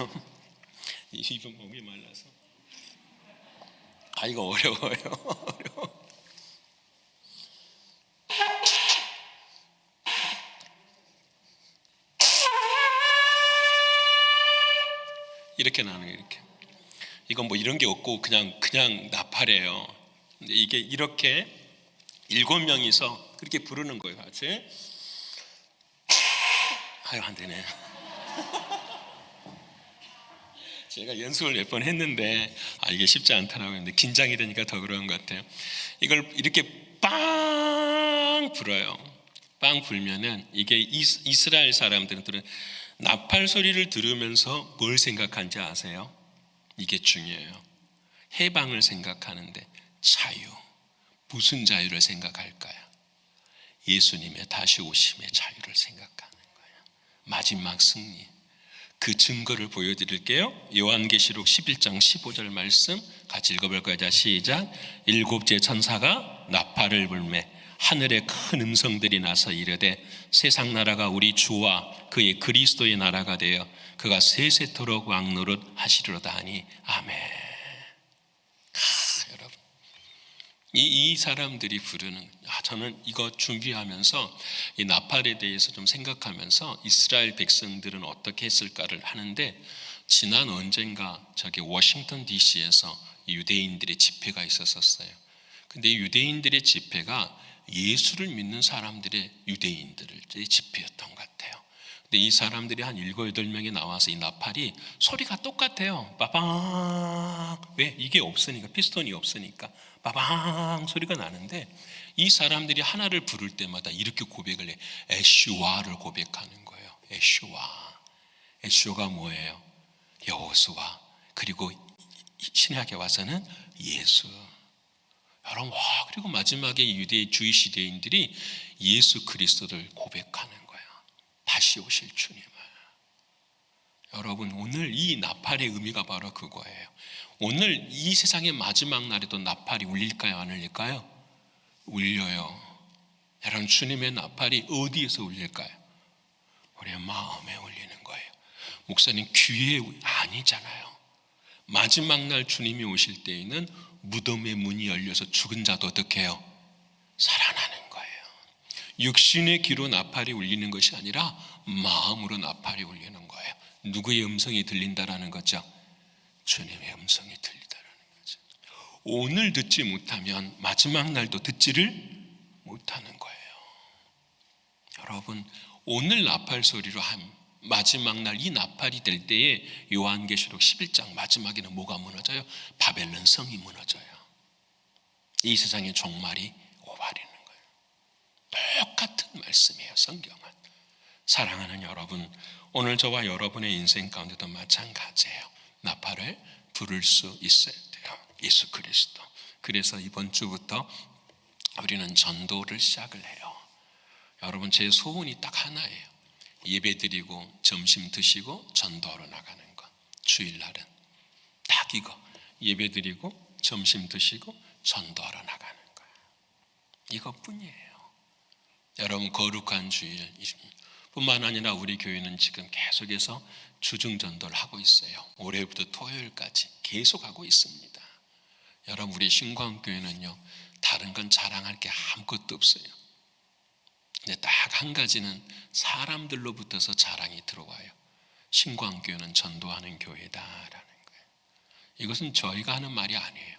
입은 목이 말라서. 이거 어려워요. 어려워. 이렇게 나는 게 이렇게. 이건 뭐 이런 게 없고 그냥 나팔이에요. 근데 이게 이렇게 7명이서 그렇게 부르는 거예요, 같이. 안 되네. 제가 연습을 몇 번 했는데 이게 쉽지 않더라고요. 근데 긴장이 되니까 더 그런 것 같아요. 이걸 이렇게 빵 불어요. 빵 불면은 이게 이스라엘 사람들은 나팔 소리를 들으면서 뭘 생각하는지 아세요? 이게 중요해요. 해방을 생각하는데 자유. 무슨 자유를 생각할까요? 예수님의 다시 오심의 자유를 생각하는 거예요. 마지막 승리. 그 증거를 보여드릴게요. 요한계시록 11장 15절 말씀 같이 읽어볼까요? 자, 시작. 7째 천사가 나팔을 불매 하늘에 큰 음성들이 나서 이르되 세상 나라가 우리 주와 그의 그리스도의 나라가 되어 그가 세세토록 왕노릇 하시리로다 하니 아멘. 여러분, 이 사람들이 부르는, 저는 이거 준비하면서 이 나팔에 대해서 좀 생각하면서 이스라엘 백성들은 어떻게 했을까를 하는데, 지난 언젠가 저기 워싱턴 DC에서 유대인들의 집회가 있었어요. 근데 이 유대인들의 집회가 예수를 믿는 사람들의 유대인들의 집회였던 것 같아요. 근데 이 사람들이 한 7, 8명이 나와서 이 나팔이 소리가 똑같아요. 빠방. 왜? 이게 없으니까, 피스톤이 없으니까 빠방 소리가 나는데, 이 사람들이 하나를 부를 때마다 이렇게 고백을 해. 에슈와를 고백하는 거예요. 에슈와. 에슈가 뭐예요? 여호수아. 그리고 신약에 와서는 예수. 여러분, 그리고 마지막에 주이시 유대인들이 예수 그리스도를 고백하는 거예요. 다시 오실 주님을. 여러분, 오늘 이 나팔의 의미가 바로 그거예요. 오늘 이 세상의 마지막 날에도 나팔이 울릴까요, 안 울릴까요? 울려요. 여러분, 주님의 나팔이 어디에서 울릴까요? 우리의 마음에 울리는 거예요. 목사님, 귀에 아니잖아요. 마지막 날 주님이 오실 때에는 무덤의 문이 열려서 죽은 자도 어떻게 해요? 살아나는 거예요. 육신의 귀로 나팔이 울리는 것이 아니라 마음으로 나팔이 울리는 거예요. 누구의 음성이 들린다라는 거죠? 주님의 음성이 들리다라는 거죠. 오늘 듣지 못하면 마지막 날도 듣지를 못하는 거예요. 여러분, 오늘 나팔 소리로 한 마지막 날 이 나팔이 될 때에 요한계시록 11장 마지막에는 뭐가 무너져요? 바벨론 성이 무너져요. 이 세상의 종말이 오바리는 거예요. 똑같은 말씀이에요, 성경은. 사랑하는 여러분, 오늘 저와 여러분의 인생 가운데도 마찬가지예요. 나팔을 부를 수 있어야 돼요. 예수 그리스도. 그래서 이번 주부터 우리는 전도를 시작을 해요. 여러분, 제 소원이 딱 하나예요. 예배드리고 점심 드시고 전도하러 나가는 것. 주일날은 딱 이거. 예배드리고 점심 드시고 전도하러 나가는 거예요. 이것뿐이에요. 여러분, 거룩한 주일 뿐만 아니라 우리 교회는 지금 계속해서 주중전도를 하고 있어요. 올해부터 토요일까지 계속하고 있습니다. 여러분, 우리 신광교회는요, 다른 건 자랑할 게 아무것도 없어요. 근데 딱 한 가지는 사람들로부터서 자랑이 들어와요. 신광교회는 전도하는 교회다라는 거예요. 이것은 저희가 하는 말이 아니에요.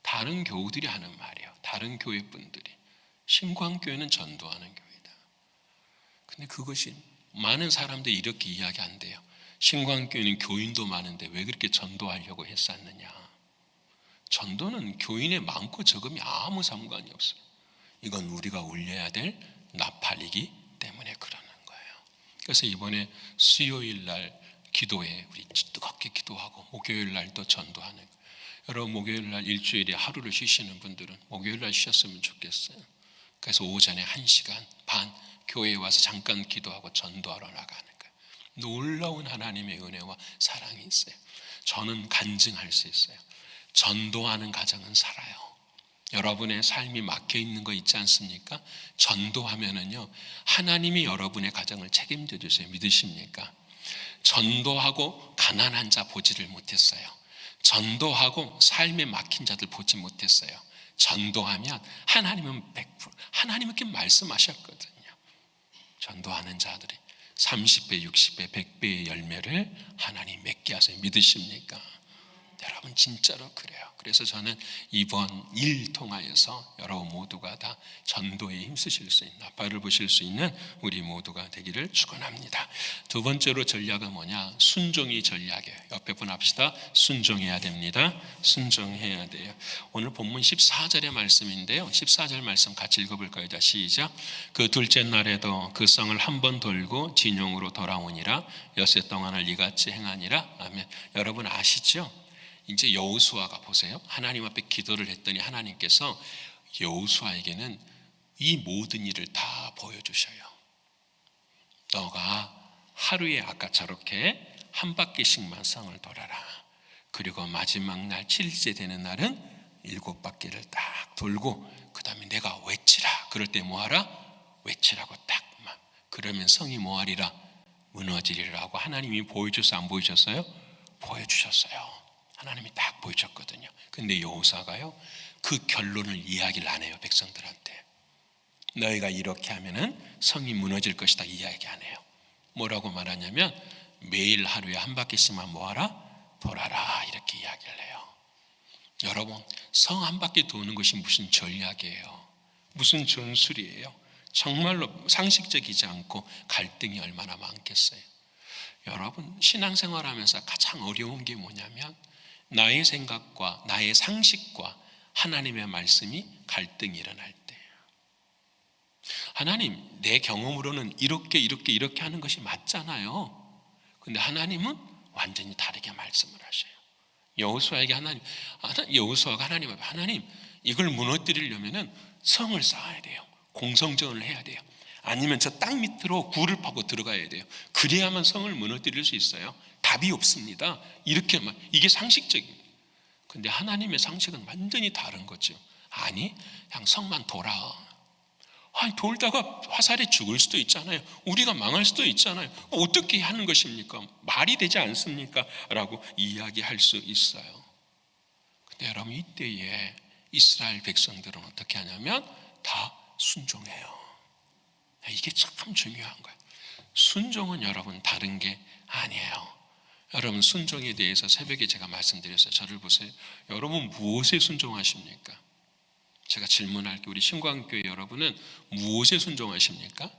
다른 교우들이 하는 말이에요. 다른 교회 분들이. 신광교회는 전도하는 교회다. 근데 그것이 많은 사람들이 이렇게 이야기한대요. 신광교회는 교인도 많은데 왜 그렇게 전도하려고 했었느냐. 전도는 교인의 많고 적음이 아무 상관이 없어요. 이건 우리가 울려야 될 나팔이기 때문에 그러는 거예요. 그래서 이번에 수요일 날 기도에 우리 뜨겁게 기도하고 목요일 날도 전도하는 거예요. 여러분, 목요일 날 일주일에 하루를 쉬시는 분들은 목요일 날 쉬었으면 좋겠어요. 그래서 오전에 1시간 반 교회에 와서 잠깐 기도하고 전도하러 나가는 거예요. 놀라운 하나님의 은혜와 사랑이 있어요. 저는 간증할 수 있어요. 전도하는 가정은 살아요. 여러분의 삶이 막혀 있는 거 있지 않습니까? 전도하면은요, 하나님이 여러분의 가정을 책임져 주세요. 믿으십니까? 전도하고 가난한 자 보지를 못했어요. 전도하고 삶에 막힌 자들 보지 못했어요. 전도하면 하나님은 100% 하나님께 말씀하셨거든요. 전도하는 자들이 30배, 60배, 100배의 열매를 하나님 맺게 하세요. 믿으십니까? 여러분, 진짜로 그래요. 그래서 저는 이번 일 통하여서 여러분 모두가 다 전도에 힘쓰실 수 있는, 나팔을 부실 수 있는 우리 모두가 되기를 축원합니다. 두 번째로 전략은 뭐냐? 순종이 전략이에요. 옆에 분 합시다. 순종해야 됩니다. 순종해야 돼요. 오늘 본문 14절의 말씀인데요, 14절 말씀 같이 읽어볼까요? 자, 시작. 그 둘째 날에도 그 성을 한 번 돌고 진영으로 돌아오니라. 엿새 동안을 이같이 행하니라. 아멘. 여러분 아시죠? 이제 여호수아가 보세요. 하나님 앞에 기도를 했더니 하나님께서 여호수아에게는 이 모든 일을 다 보여주셔요. 너가 하루에 아까 저렇게 한 바퀴씩만 성을 돌아라. 그리고 마지막 날 7일째 되는 날은 7바퀴를 딱 돌고 그 다음에 내가 외치라. 그럴 때 뭐하라? 외치라고 딱만. 그러면 성이 뭐하리라? 무너지리라고 하나님이 보여줘서 안 보여줬어요? 보여주셨어요. 하나님이 딱 보여줬거든요. 근데 여호수아가요, 그 결론을 이야기를 안 해요. 백성들한테. 너희가 이렇게 하면은 성이 무너질 것이다 이야기 안 해요. 뭐라고 말하냐면 매일 하루에 한 바퀴씩만 뭐하라? 돌아라. 이렇게 이야기를 해요. 여러분, 성 한 바퀴 도는 것이 무슨 전략이에요? 무슨 전술이에요? 정말로 상식적이지 않고 갈등이 얼마나 많겠어요. 여러분, 신앙생활하면서 가장 어려운 게 뭐냐면 나의 생각과 나의 상식과 하나님의 말씀이 갈등이 일어날 때예요. 하나님, 내 경험으로는 이렇게 하는 것이 맞잖아요. 근데 하나님은 완전히 다르게 말씀을 하셔요. 여호수아에게 여호수아가 하나님 앞에, 하나님, 이걸 무너뜨리려면은 성을 쌓아야 돼요. 공성전을 해야 돼요. 아니면 저 땅 밑으로 굴을 파고 들어가야 돼요. 그래야만 성을 무너뜨릴 수 있어요. 답이 없습니다. 이렇게만, 이게 상식적입니다. 근데 하나님의 상식은 완전히 다른 거죠. 아니, 그냥 성만 돌아. 돌다가 화살에 죽을 수도 있잖아요. 우리가 망할 수도 있잖아요. 어떻게 하는 것입니까? 말이 되지 않습니까? 라고 이야기할 수 있어요. 근데 여러분, 이때에 이스라엘 백성들은 어떻게 하냐면 다 순종해요. 이게 참 중요한 거예요. 순종은 여러분 다른 게 아니에요. 여러분, 순종에 대해서 새벽에 제가 말씀드렸어요. 저를 보세요. 여러분 무엇에 순종하십니까? 제가 질문할게요. 우리 신광교회 여러분은 무엇에 순종하십니까?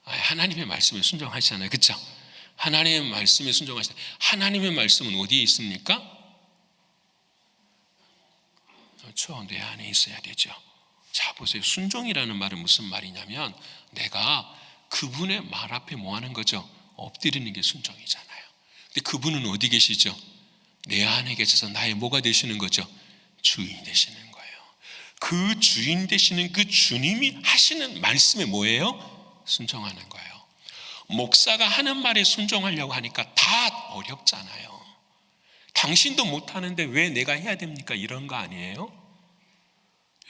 하나님의 말씀에 순종하시잖아요. 그렇죠? 하나님의 말씀에 순종하시잖아요. 하나님의 말씀은 어디에 있습니까? 그렇죠. 내 안에 있어야 되죠. 자, 보세요. 순종이라는 말은 무슨 말이냐면 내가 그분의 말 앞에 뭐 하는 거죠? 엎드리는 게 순종이잖아요. 근데 그분은 어디 계시죠? 내 안에 계셔서 나의 뭐가 되시는 거죠? 주인 되시는 거예요. 그 주인 되시는 그 주님이 하시는 말씀에 뭐예요? 순종하는 거예요. 목사가 하는 말에 순종하려고 하니까 다 어렵잖아요. 당신도 못하는데 왜 내가 해야 됩니까? 이런 거 아니에요?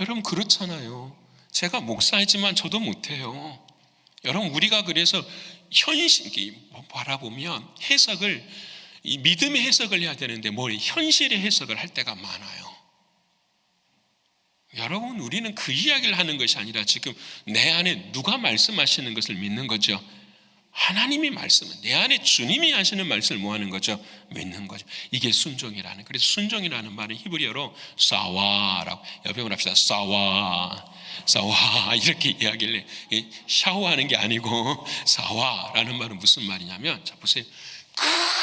여러분, 그렇잖아요. 제가 목사이지만 저도 못해요. 여러분, 우리가 그래서 현실 바라보면 해석을, 이 믿음의 해석을 해야 되는데 현실의 해석을 할 때가 많아요. 여러분, 우리는 그 이야기를 하는 것이 아니라 지금 내 안에 누가 말씀하시는 것을 믿는 거죠. 하나님이 말씀은 내 안에 주님이 하시는 말씀을 뭐 하는 거죠? 믿는 거죠. 이게 순종이라는. 그래서 순종이라는 말은 히브리어로 사와라고, 옆에 합시다. 사와 이렇게 이야기를 해. 샤워하는 게 아니고 사와라는 말은 무슨 말이냐면, 자 보세요.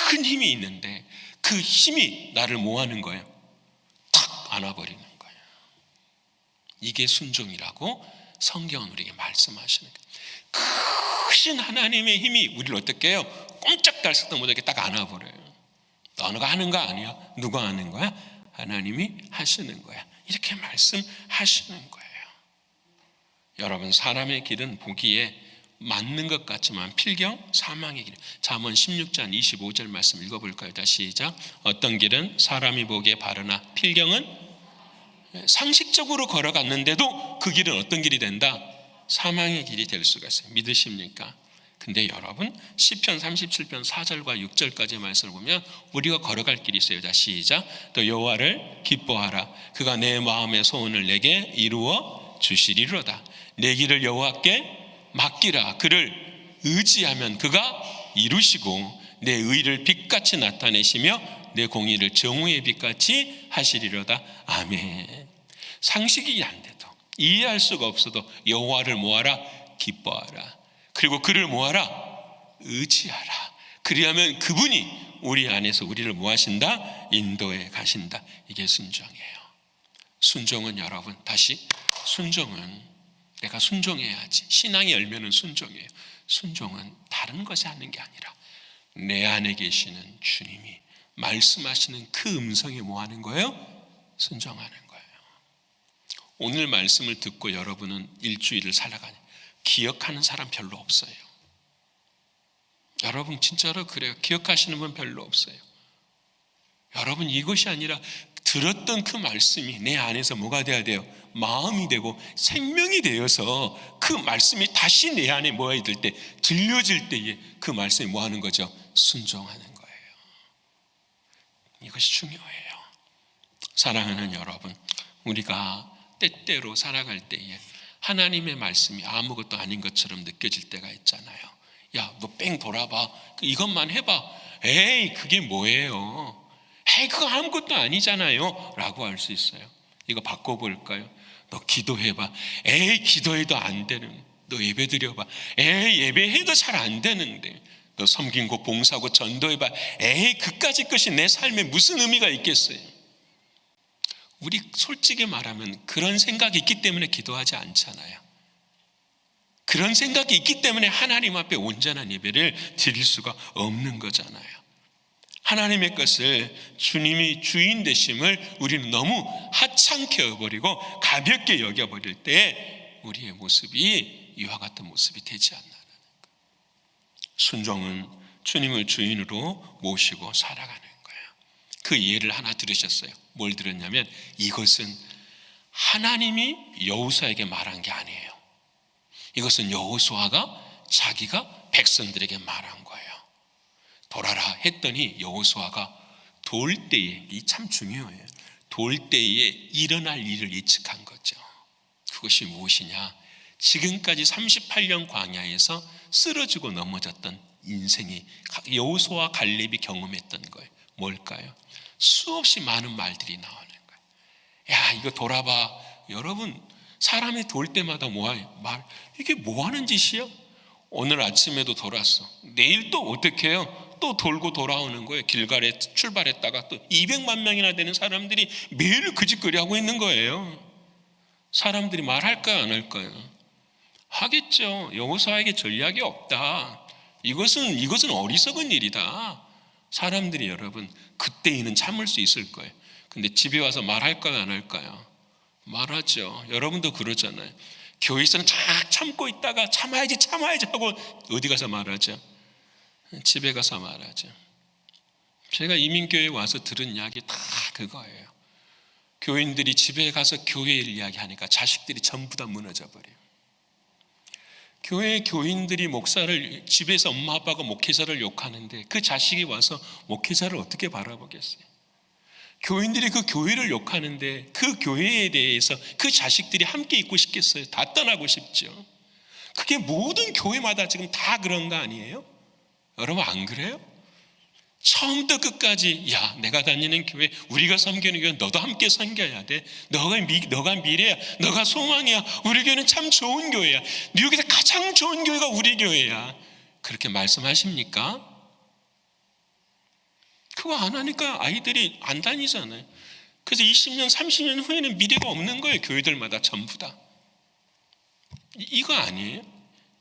큰 힘이 있는데 그 힘이 나를 뭐 하는 거예요? 탁 안아버리는 거예요. 이게 순종이라고 성경은 우리에게 말씀하시는 거예요. 크신 하나님의 힘이 우리를 어떻게 해요? 꼼짝달싹도 못하게 딱 안아버려요. 너가 하는 거 아니야. 누가 하는 거야? 하나님이 하시는 거야. 이렇게 말씀하시는 거예요. 여러분, 사람의 길은 보기에 맞는 것 같지만 필경 사망의 길. 잠언 16장 25절 말씀 읽어볼까요? 다시 시작. 어떤 길은 사람이 보기에 바르나 필경은 상식적으로 걸어갔는데도 그 길은 어떤 길이 된다? 사망의 길이 될 수가 있어요. 믿으십니까? 근데 여러분, 시편 37편 4절과 6절까지의 말씀을 보면 우리가 걸어갈 길이 있어요. 자, 시작. 또 여호와를 기뻐하라. 그가 내 마음의 소원을 내게 이루어 주시리로다. 내 길을 여호와께 맡기라. 그를 의지하면 그가 이루시고 내 의를 빛같이 나타내시며 내 공의를 정오의 빛같이 하시리로다. 아멘. 상식이 안 돼도, 이해할 수가 없어도 여호와를 모아라, 기뻐하라. 그리고 그를 모아라, 의지하라. 그리하면 그분이 우리 안에서 우리를 모하신다, 인도해 가신다. 이게 순종이에요. 순종은 여러분, 다시 순종은 내가 순종해야지. 신앙의 열매는 순종이에요. 순종은 다른 것이 하는 게 아니라 내 안에 계시는 주님이 말씀하시는 그 음성에 뭐 하는 거예요? 순종하는 거예요. 오늘 말씀을 듣고 여러분은 일주일을 살아가냐? 기억하는 사람 별로 없어요. 여러분 진짜로 그래요. 기억하시는 분 별로 없어요. 여러분, 이것이 아니라 들었던 그 말씀이 내 안에서 뭐가 돼야 돼요? 마음이 되고 생명이 되어서 그 말씀이 다시 내 안에 뭐가 될 때, 들려질 때에 그 말씀이 뭐 하는 거죠? 순종하는 거예요. 이것이 중요해요. 사랑하는 여러분, 우리가 때때로 살아갈 때에 하나님의 말씀이 아무것도 아닌 것처럼 느껴질 때가 있잖아요. 야, 너 뺑 돌아봐. 이것만 해봐. 에이, 그게 뭐예요? 에이, 그거 아무것도 아니잖아요 라고 할 수 있어요. 이거 바꿔볼까요? 너 기도해봐. 에이, 기도해도 안 되는. 너 예배 드려봐. 에이, 예배해도 잘 안 되는데. 너 섬긴고 봉사하고 전도해봐. 에이, 그까짓 것이 내 삶에 무슨 의미가 있겠어요? 우리 솔직히 말하면 그런 생각이 있기 때문에 기도하지 않잖아요. 그런 생각이 있기 때문에 하나님 앞에 온전한 예배를 드릴 수가 없는 거잖아요. 하나님의 것을, 주님이 주인 되심을 우리는 너무 하찮게 여겨버리고 가볍게 여겨버릴 때 우리의 모습이 이와 같은 모습이 되지 않나. 순종은 주님을 주인으로 모시고 살아가는 거예요. 그 예를 하나 들으셨어요. 뭘 들었냐면, 이것은 하나님이 여호수아에게 말한 게 아니에요. 이것은 여호수아가 자기가 백성들에게 말한 거예요. 돌아라 했더니 여호수아가 돌 때에, 이 참 중요해요. 돌 때에 일어날 일을 예측한 거죠. 그것이 무엇이냐? 지금까지 38년 광야에서 쓰러지고 넘어졌던 인생이 여호수아 갈렙이 경험했던 거예요. 뭘까요? 수없이 많은 말들이 나오는 거예요. 야, 이거 돌아봐. 여러분, 사람이 돌 때마다 이게 뭐 하는 짓이야? 오늘 아침에도 돌았어. 내일 또 어떻게 해요? 또 돌고 돌아오는 거예요. 길갈에 출발했다가 또 200만 명이나 되는 사람들이 매일 그 짓거리 하고 있는 거예요. 사람들이 말할까요, 안 할까요? 하겠죠. 여호수아에게 전략이 없다. 이것은 어리석은 일이다. 사람들이 여러분 그때에는 참을 수 있을 거예요. 근데 집에 와서 말할까요, 안 할까요? 말하죠. 여러분도 그러잖아요. 교회에서는 쫙 참고 있다가 참아야지 하고 어디 가서 말하죠? 집에 가서 말하죠. 제가 이민교회에 와서 들은 이야기 다 그거예요. 교인들이 집에 가서 교회 일 이야기하니까 자식들이 전부 다 무너져 버려요. 교회 교인들이 목사를, 집에서 엄마 아빠가 목회자를 욕하는데 그 자식이 와서 목회자를 어떻게 바라보겠어요? 교인들이 그 교회를 욕하는데 그 교회에 대해서 그 자식들이 함께 있고 싶겠어요? 다 떠나고 싶죠. 그게 모든 교회마다 지금 다 그런 거 아니에요? 여러분 안 그래요? 처음부터 끝까지 야, 내가 다니는 교회, 우리가 섬기는 교회 너도 함께 섬겨야 돼. 너가 미래야. 너가 소망이야. 우리 교회는 참 좋은 교회야. 뉴욕에서 가장 좋은 교회가 우리 교회야. 그렇게 말씀하십니까? 그거 안 하니까 아이들이 안 다니잖아요. 그래서 20년, 30년 후에는 미래가 없는 거예요. 교회들마다 전부 다. 이거 아니에요?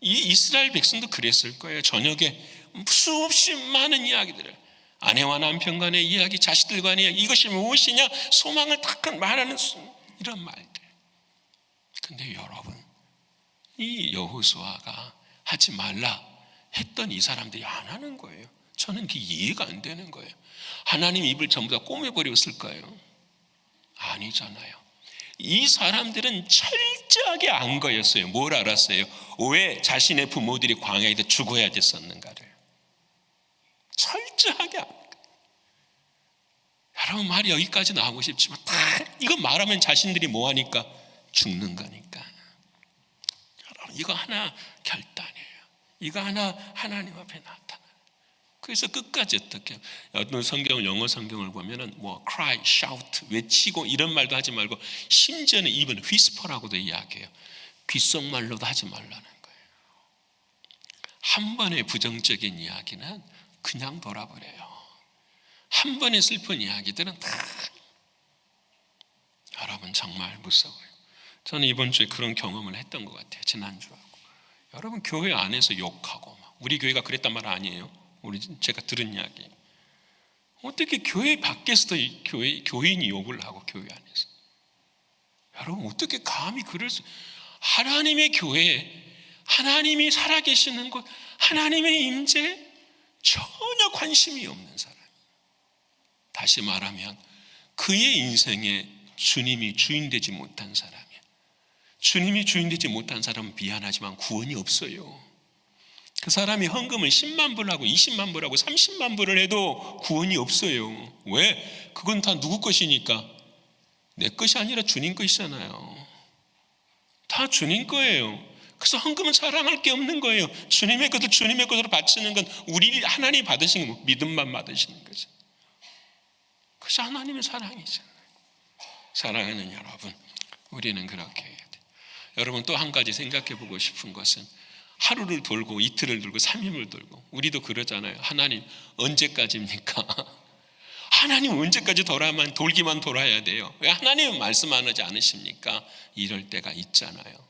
이 이스라엘 백성도 그랬을 거예요. 저녁에 수없이 많은 이야기들을, 아내와 남편 간의 이야기, 자식들 간의 이야기, 이것이 무엇이냐, 소망을 딱 말하는 이런 말들. 근데 여러분, 이 여호수아가 하지 말라 했던 이 사람들이 안 하는 거예요. 저는 그게 이해가 안 되는 거예요. 하나님 입을 전부 다 꼬매버렸을까요? 아니잖아요. 이 사람들은 철저하게 안 거였어요. 뭘 알았어요? 왜 자신의 부모들이 광야에서 죽어야 됐었는가를 철저하게 안 거예요. 여러분, 말이 여기까지 나오고 싶지만 다 이거 말하면 자신들이 뭐하니까? 죽는 거니까. 여러분, 이거 하나 결단이에요. 이거 하나 하나님 앞에 나타나. 그래서 끝까지 어떻게 해요? 어떤 성경을, 영어 성경을 보면은 뭐 cry, shout, 외치고 이런 말도 하지 말고, 심지어는 even whisper라고도 이야기해요. 귓속말로도 하지 말라는 거예요. 한 번의 부정적인 이야기는 그냥 돌아버려요. 한 번의 슬픈 이야기들은 다, 여러분 정말 무서워요. 저는 이번 주에 그런 경험을 했던 것 같아요. 지난주하고. 여러분, 교회 안에서 욕하고 막, 우리 교회가 그랬단 말 아니에요. 제가 들은 이야기. 어떻게 교회 밖에서도 교인이 욕을 하고, 교회 안에서. 여러분, 어떻게 감히 그럴 수? 하나님의 교회, 하나님이 살아계시는 곳, 하나님의 임재 전혀 관심이 없는 사람. 다시 말하면 그의 인생에 주님이 주인되지 못한 사람이에요. 주님이 주인되지 못한 사람은 미안하지만 구원이 없어요. 그 사람이 헌금을 10만 불 하고 20만 불 하고 30만 불을 해도 구원이 없어요. 왜? 그건 다 누구 것이니까? 내 것이 아니라 주님 것이잖아요. 다 주님 거예요. 그래서 헌금은 자랑할 게 없는 거예요. 주님의 것으로 바치는 건 우리 하나님이 받으신 거, 믿음만 받으시는 거죠. 그것이 하나님의 사랑이잖아요. 사랑하는 여러분, 우리는 그렇게 해야 돼요. 여러분, 또 한 가지 생각해 보고 싶은 것은, 하루를 돌고 이틀을 돌고 3일을 돌고 우리도 그러잖아요. 하나님 언제까지입니까? 하나님 언제까지 돌기만 돌아야 돼요? 왜 하나님은 말씀 안 하지 않으십니까? 이럴 때가 있잖아요.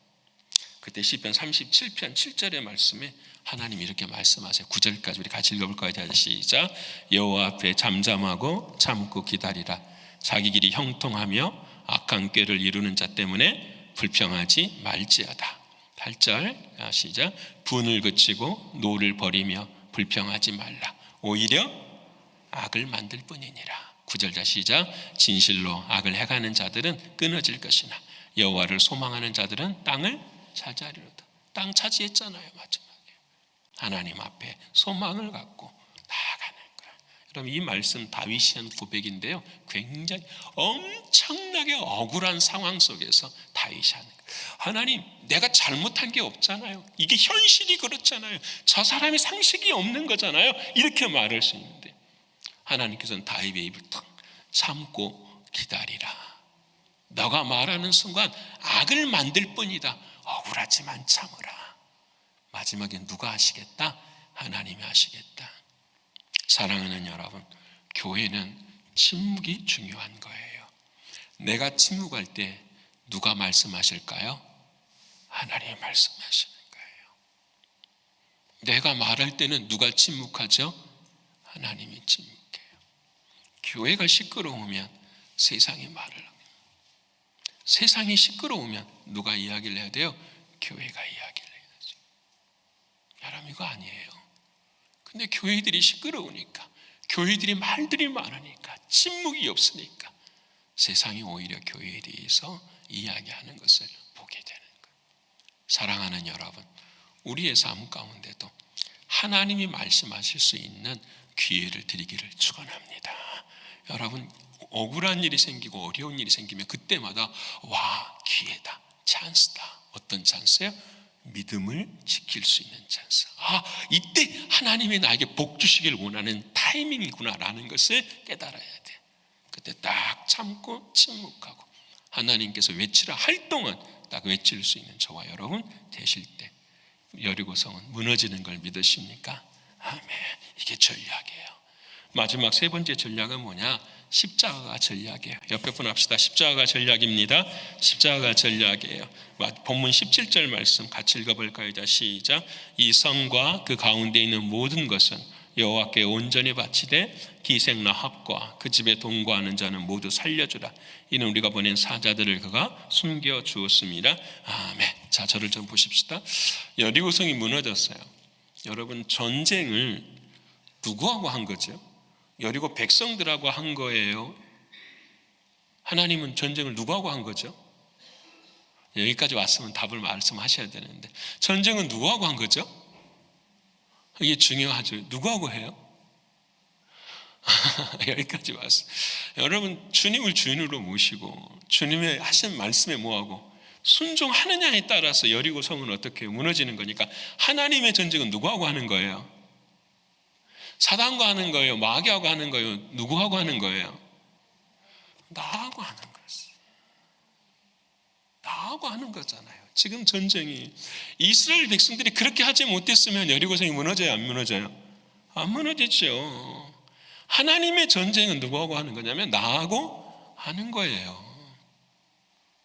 그때 시편 37편 7절의 말씀에 하나님 이렇게 말씀하세요. 9절까지 우리 같이 읽어볼까요? 시작. 여호와 앞에 잠잠하고 참고 기다리라. 자기 길이 형통하며 악한 꾀를 이루는 자 때문에 불평하지 말지어다. 8절 시작. 분을 그치고 노를 버리며 불평하지 말라. 오히려 악을 만들 뿐이니라. 9절 시작. 진실로 악을 행하는 자들은 끊어질 것이나 여호와를 소망하는 자들은 땅을 차지하리로다. 땅 차지했잖아요. 마지막에 하나님 앞에 소망을 갖고 나아가는 거야. 여러분, 이 말씀 다윗이 한 고백인데요, 굉장히 엄청나게 억울한 상황 속에서 다윗이 하는 거예요. 하나님, 내가 잘못한 게 없잖아요. 이게 현실이 그렇잖아요. 저 사람이 상식이 없는 거잖아요. 이렇게 말할 수 있는데 하나님께서는 다윗의 입을 탁 참고 기다리라. 너가 말하는 순간 악을 만들 뿐이다. 억울하지만 참으라. 마지막에 누가 하시겠다? 하나님이 하시겠다. 사랑하는 여러분, 교회는 침묵이 중요한 거예요. 내가 침묵할 때 누가 말씀하실까요? 하나님이 말씀하시는 거예요. 내가 말할 때는 누가 침묵하죠? 하나님이 침묵해요. 교회가 시끄러우면 세상이 말을 합니다. 세상이 시끄러우면 누가 이야기를 해야 돼요? 교회가 이야기를 해야죠. 여러분, 이거 아니에요. 근데 교회들이 시끄러우니까, 교회들이 말들이 많으니까, 침묵이 없으니까 세상이 오히려 교회에 대해서 이야기하는 것을 보게 되는 거예요. 사랑하는 여러분, 우리의 삶 가운데도 하나님이 말씀하실 수 있는 기회를 드리기를 축원합니다. 여러분, 억울한 일이 생기고 어려운 일이 생기면 그때마다 와, 기회다, 찬스다. 어떤 찬스예요? 믿음을 지킬 수 있는 찬스. 아, 이때 하나님이 나에게 복 주시길 원하는 타이밍이구나라는 것을 깨달아야 돼. 그때 딱 참고 침묵하고 하나님께서 외치라 할 동안 딱 외칠 수 있는 저와 여러분 되실 때 여리고성은 무너지는 걸 믿으십니까? 아멘. 이게 전략이에요. 마지막 세 번째 전략은 뭐냐? 십자가가 전략이에요. 옆에 분 합시다. 십자가가 전략입니다. 십자가가 전략이에요. 본문 17절 말씀 같이 읽어볼까요? 자, 시작. 이 성과 그 가운데 있는 모든 것은 여호와께 온전히 바치되 기생나 합과 그 집에 동거하는 자는 모두 살려주라. 이는 우리가 보낸 사자들을 그가 숨겨 주었습니다. 아멘. 자, 저를 좀 보십시다. 여리고성이 무너졌어요. 여러분, 전쟁을 누구하고 한 거죠? 여리고 백성들하고 한 거예요? 하나님은 전쟁을 누구하고 한 거죠? 여기까지 왔으면 답을 말씀하셔야 되는데 전쟁은 누구하고 한 거죠? 이게 중요하죠. 누구하고 해요? 여기까지 왔어요. 여러분, 주님을 주인으로 모시고 주님의 하신 말씀에 뭐하고 순종하느냐에 따라서 여리고 성은 어떻게 무너지는 거니까 하나님의 전쟁은 누구하고 하는 거예요? 사단과 하는 거예요? 마귀하고 하는 거예요? 누구하고 하는 거예요? 나하고 하는 거지. 나하고 하는 거잖아요. 지금 전쟁이 이스라엘 백성들이 그렇게 하지 못했으면 여리고성이 무너져요? 안 무너져요? 안 무너지죠. 하나님의 전쟁은 누구하고 하는 거냐면 나하고 하는 거예요.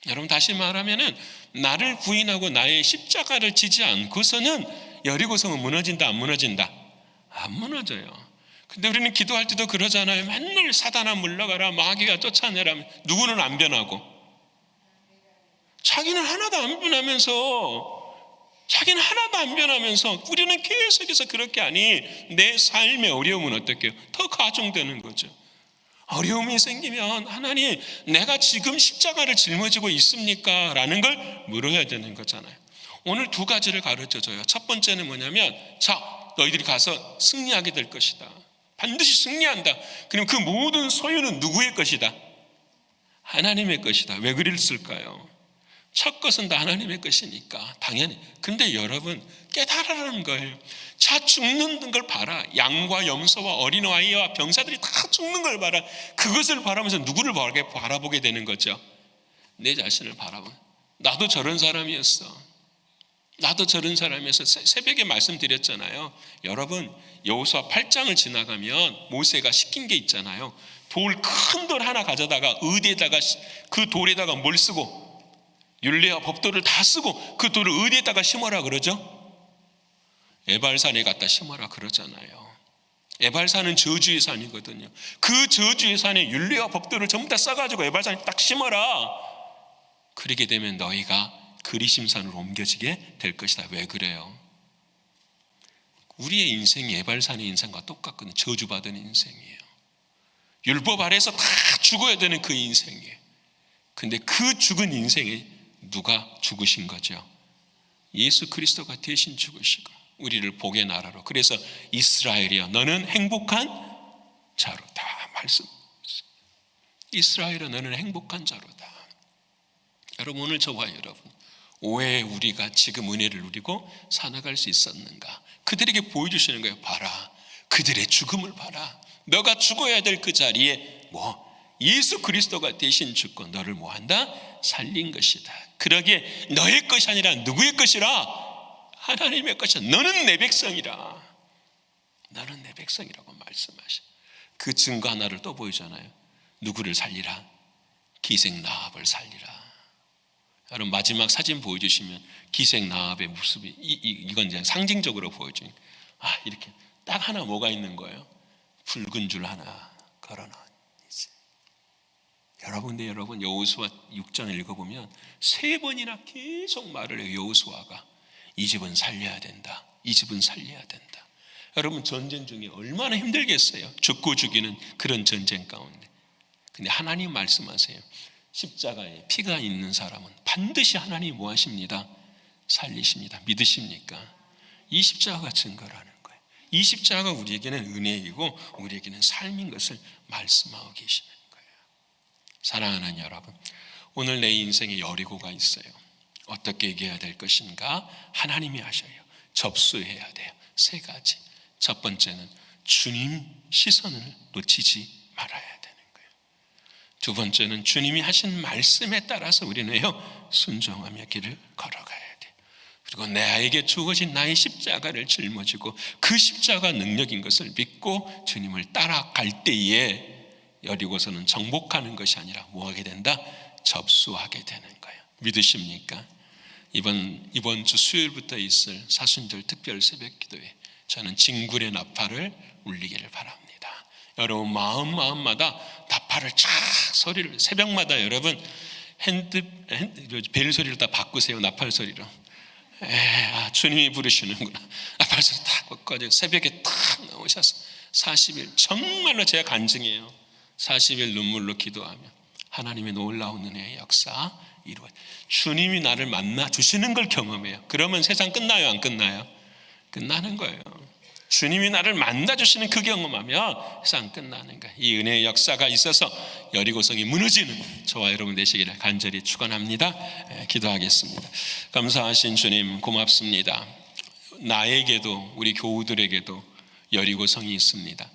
여러분, 다시 말하면은 나를 부인하고 나의 십자가를 지지 않고서는 여리고성은 무너진다, 안 무너진다? 안 무너져요. 근데 우리는 기도할 때도 그러잖아요. 맨날 사단아 물러가라, 마귀가 쫓아내라. 누구는 안 변하고 자기는 하나도 안 변하면서 우리는 계속해서 그렇게 하니 내 삶의 어려움은 어떻게 해요? 더 가중되는 거죠. 어려움이 생기면 하나님, 내가 지금 십자가를 짊어지고 있습니까? 라는 걸 물어야 되는 거잖아요. 오늘 두 가지를 가르쳐줘요. 첫 번째는 뭐냐면, 자, 너희들이 가서 승리하게 될 것이다. 반드시 승리한다. 그럼 그 모든 소유는 누구의 것이다? 하나님의 것이다. 왜 그랬을까요? 첫 것은 다 하나님의 것이니까 당연히. 근데 여러분, 깨달으라는 거예요. 자, 죽는 걸 봐라. 양과 염소와 어린아이와 병사들이 다 죽는 걸 봐라. 그것을 바라면서 누구를 바라보게 되는 거죠? 내 자신을 바라보. 나도 저런 사람이었어. 새벽에 말씀드렸잖아요. 여러분, 여호수아 8장을 지나가면 모세가 시킨 게 있잖아요. 큰 돌 하나 가져다가 의대에다가 그 돌에다가 뭘 쓰고 율례와 법도를 다 쓰고 그 돌을 의대에다가 심어라 그러죠. 에발산에 갖다 심어라 그러잖아요. 에발산은 저주의 산이거든요. 그 저주의 산에 율례와 법도를 전부 다 써가지고 에발산에 딱 심어라. 그렇게 되면 너희가 그리심산으로 옮겨지게 될 것이다. 왜 그래요? 우리의 인생이 에발산의 인생과 똑같거든요. 저주받은 인생이에요. 율법 아래에서 다 죽어야 되는 그 인생이에요. 근데 그 죽은 인생이 누가 죽으신 거죠? 예수 그리스도가 대신 죽으시고 우리를 복의 나라로. 그래서 이스라엘이여 너는 행복한 자로다 말씀. 이스라엘아 너는 행복한 자로다. 여러분 오늘 저와 여러분 왜 우리가 지금 은혜를 누리고 살아갈 수 있었는가? 그들에게 보여주시는 거예요. 봐라, 그들의 죽음을 봐라. 너가 죽어야 될 그 자리에 예수 그리스도가 대신 죽고 너를 뭐한다? 살린 것이다. 그러기에 너의 것이 아니라 누구의 것이라? 하나님의 것이다. 너는 내 백성이라. 너는 내 백성이라고 말씀하셔. 그 증거 하나를 또 보이잖아요. 누구를 살리라? 기생 라합을 살리라. 여러분 마지막 사진 보여주시면 기생 라합의 모습이 이건 이제 상징적으로 보여주니 이렇게 딱 하나 뭐가 있는 거예요? 붉은 줄 하나 걸어놓은 이제. 여러분 여호수아 6장 읽어보면 3번이나 계속 말을 해요. 여호수아가 이 집은 살려야 된다. 이 집은 살려야 된다. 여러분 전쟁 중에 얼마나 힘들겠어요. 죽고 죽이는 그런 전쟁 가운데. 근데 하나님 말씀하세요. 십자가에 피가 있는 사람은 반드시 하나님이 뭐 하십니다? 살리십니다. 믿으십니까? 이 십자가가 증거라는 거예요. 이 십자가가 우리에게는 은혜이고 우리에게는 삶인 것을 말씀하고 계시는 거예요. 사랑하는 여러분, 오늘 내 인생에 여리고가 있어요. 어떻게 얘기해야 될 것인가? 하나님이 하셔요. 접수해야 돼요. 3가지. 첫 번째는 주님 시선을 놓치지 말아야 되는 거예요. 두 번째는 주님이 하신 말씀에 따라서 우리는요 순종하며 길을 걸어가야 돼요. 그리고 내게 주어진 나의 십자가를 짊어지고 그 십자가 능력인 것을 믿고 주님을 따라갈 때에 여리고서는 정복하는 것이 아니라 뭐하게 된다? 접수하게 되는 거예요. 믿으십니까? 이번 주 수요일부터 있을 사순절 특별 새벽 기도에 저는 진굴의 나팔을 울리기를 바랍니다. 여러분 마음마다 나팔을 쫙 소리를 새벽마다 여러분 벨 소리를 다 바꾸세요. 나팔 소리로. 주님이 부르시는구나. 나팔 소리 딱 꺼져 새벽에 딱 나오셔서 40일 정말로 제가 간증해요. 40일 눈물로 기도하며 하나님의 놀라운 은혜의 역사 이루어 주님이 나를 만나 주시는 걸 경험해요. 그러면 세상 끝나요? 안 끝나요? 끝나는 거예요. 주님이 나를 만나주시는 그 경험하면 세상 끝나는 거예요. 이 은혜의 역사가 있어서 여리고성이 무너지는 저와 여러분 되시기를 간절히 축원합니다. 기도하겠습니다. 감사하신 주님 고맙습니다. 나에게도 우리 교우들에게도 여리고성이 있습니다.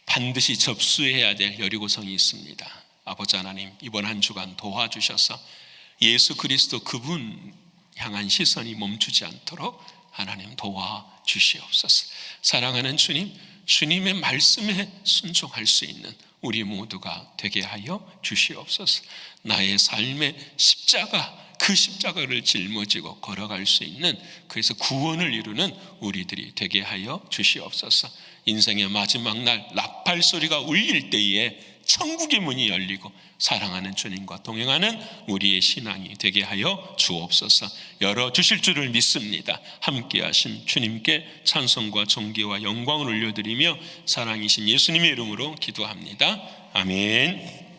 반드시 접수해야 될 여리고성이 있습니다. 아버지 하나님 이번 한 주간 도와주셔서 예수 그리스도 그분 향한 시선이 멈추지 않도록 하나님 도와주시옵소서. 사랑하는 주님, 주님의 말씀에 순종할 수 있는 우리 모두가 되게 하여 주시옵소서. 나의 삶의 십자가, 그 십자가를 짊어지고 걸어갈 수 있는, 그래서 구원을 이루는 우리들이 되게 하여 주시옵소서. 인생의 마지막 날 나팔 소리가 울릴 때에 천국의 문이 열리고 사랑하는 주님과 동행하는 우리의 신앙이 되게 하여 주옵소서. 열어주실 줄을 믿습니다. 함께 하신 주님께 찬송과 존귀와 영광을 올려드리며 사랑이신 예수님의 이름으로 기도합니다. 아멘.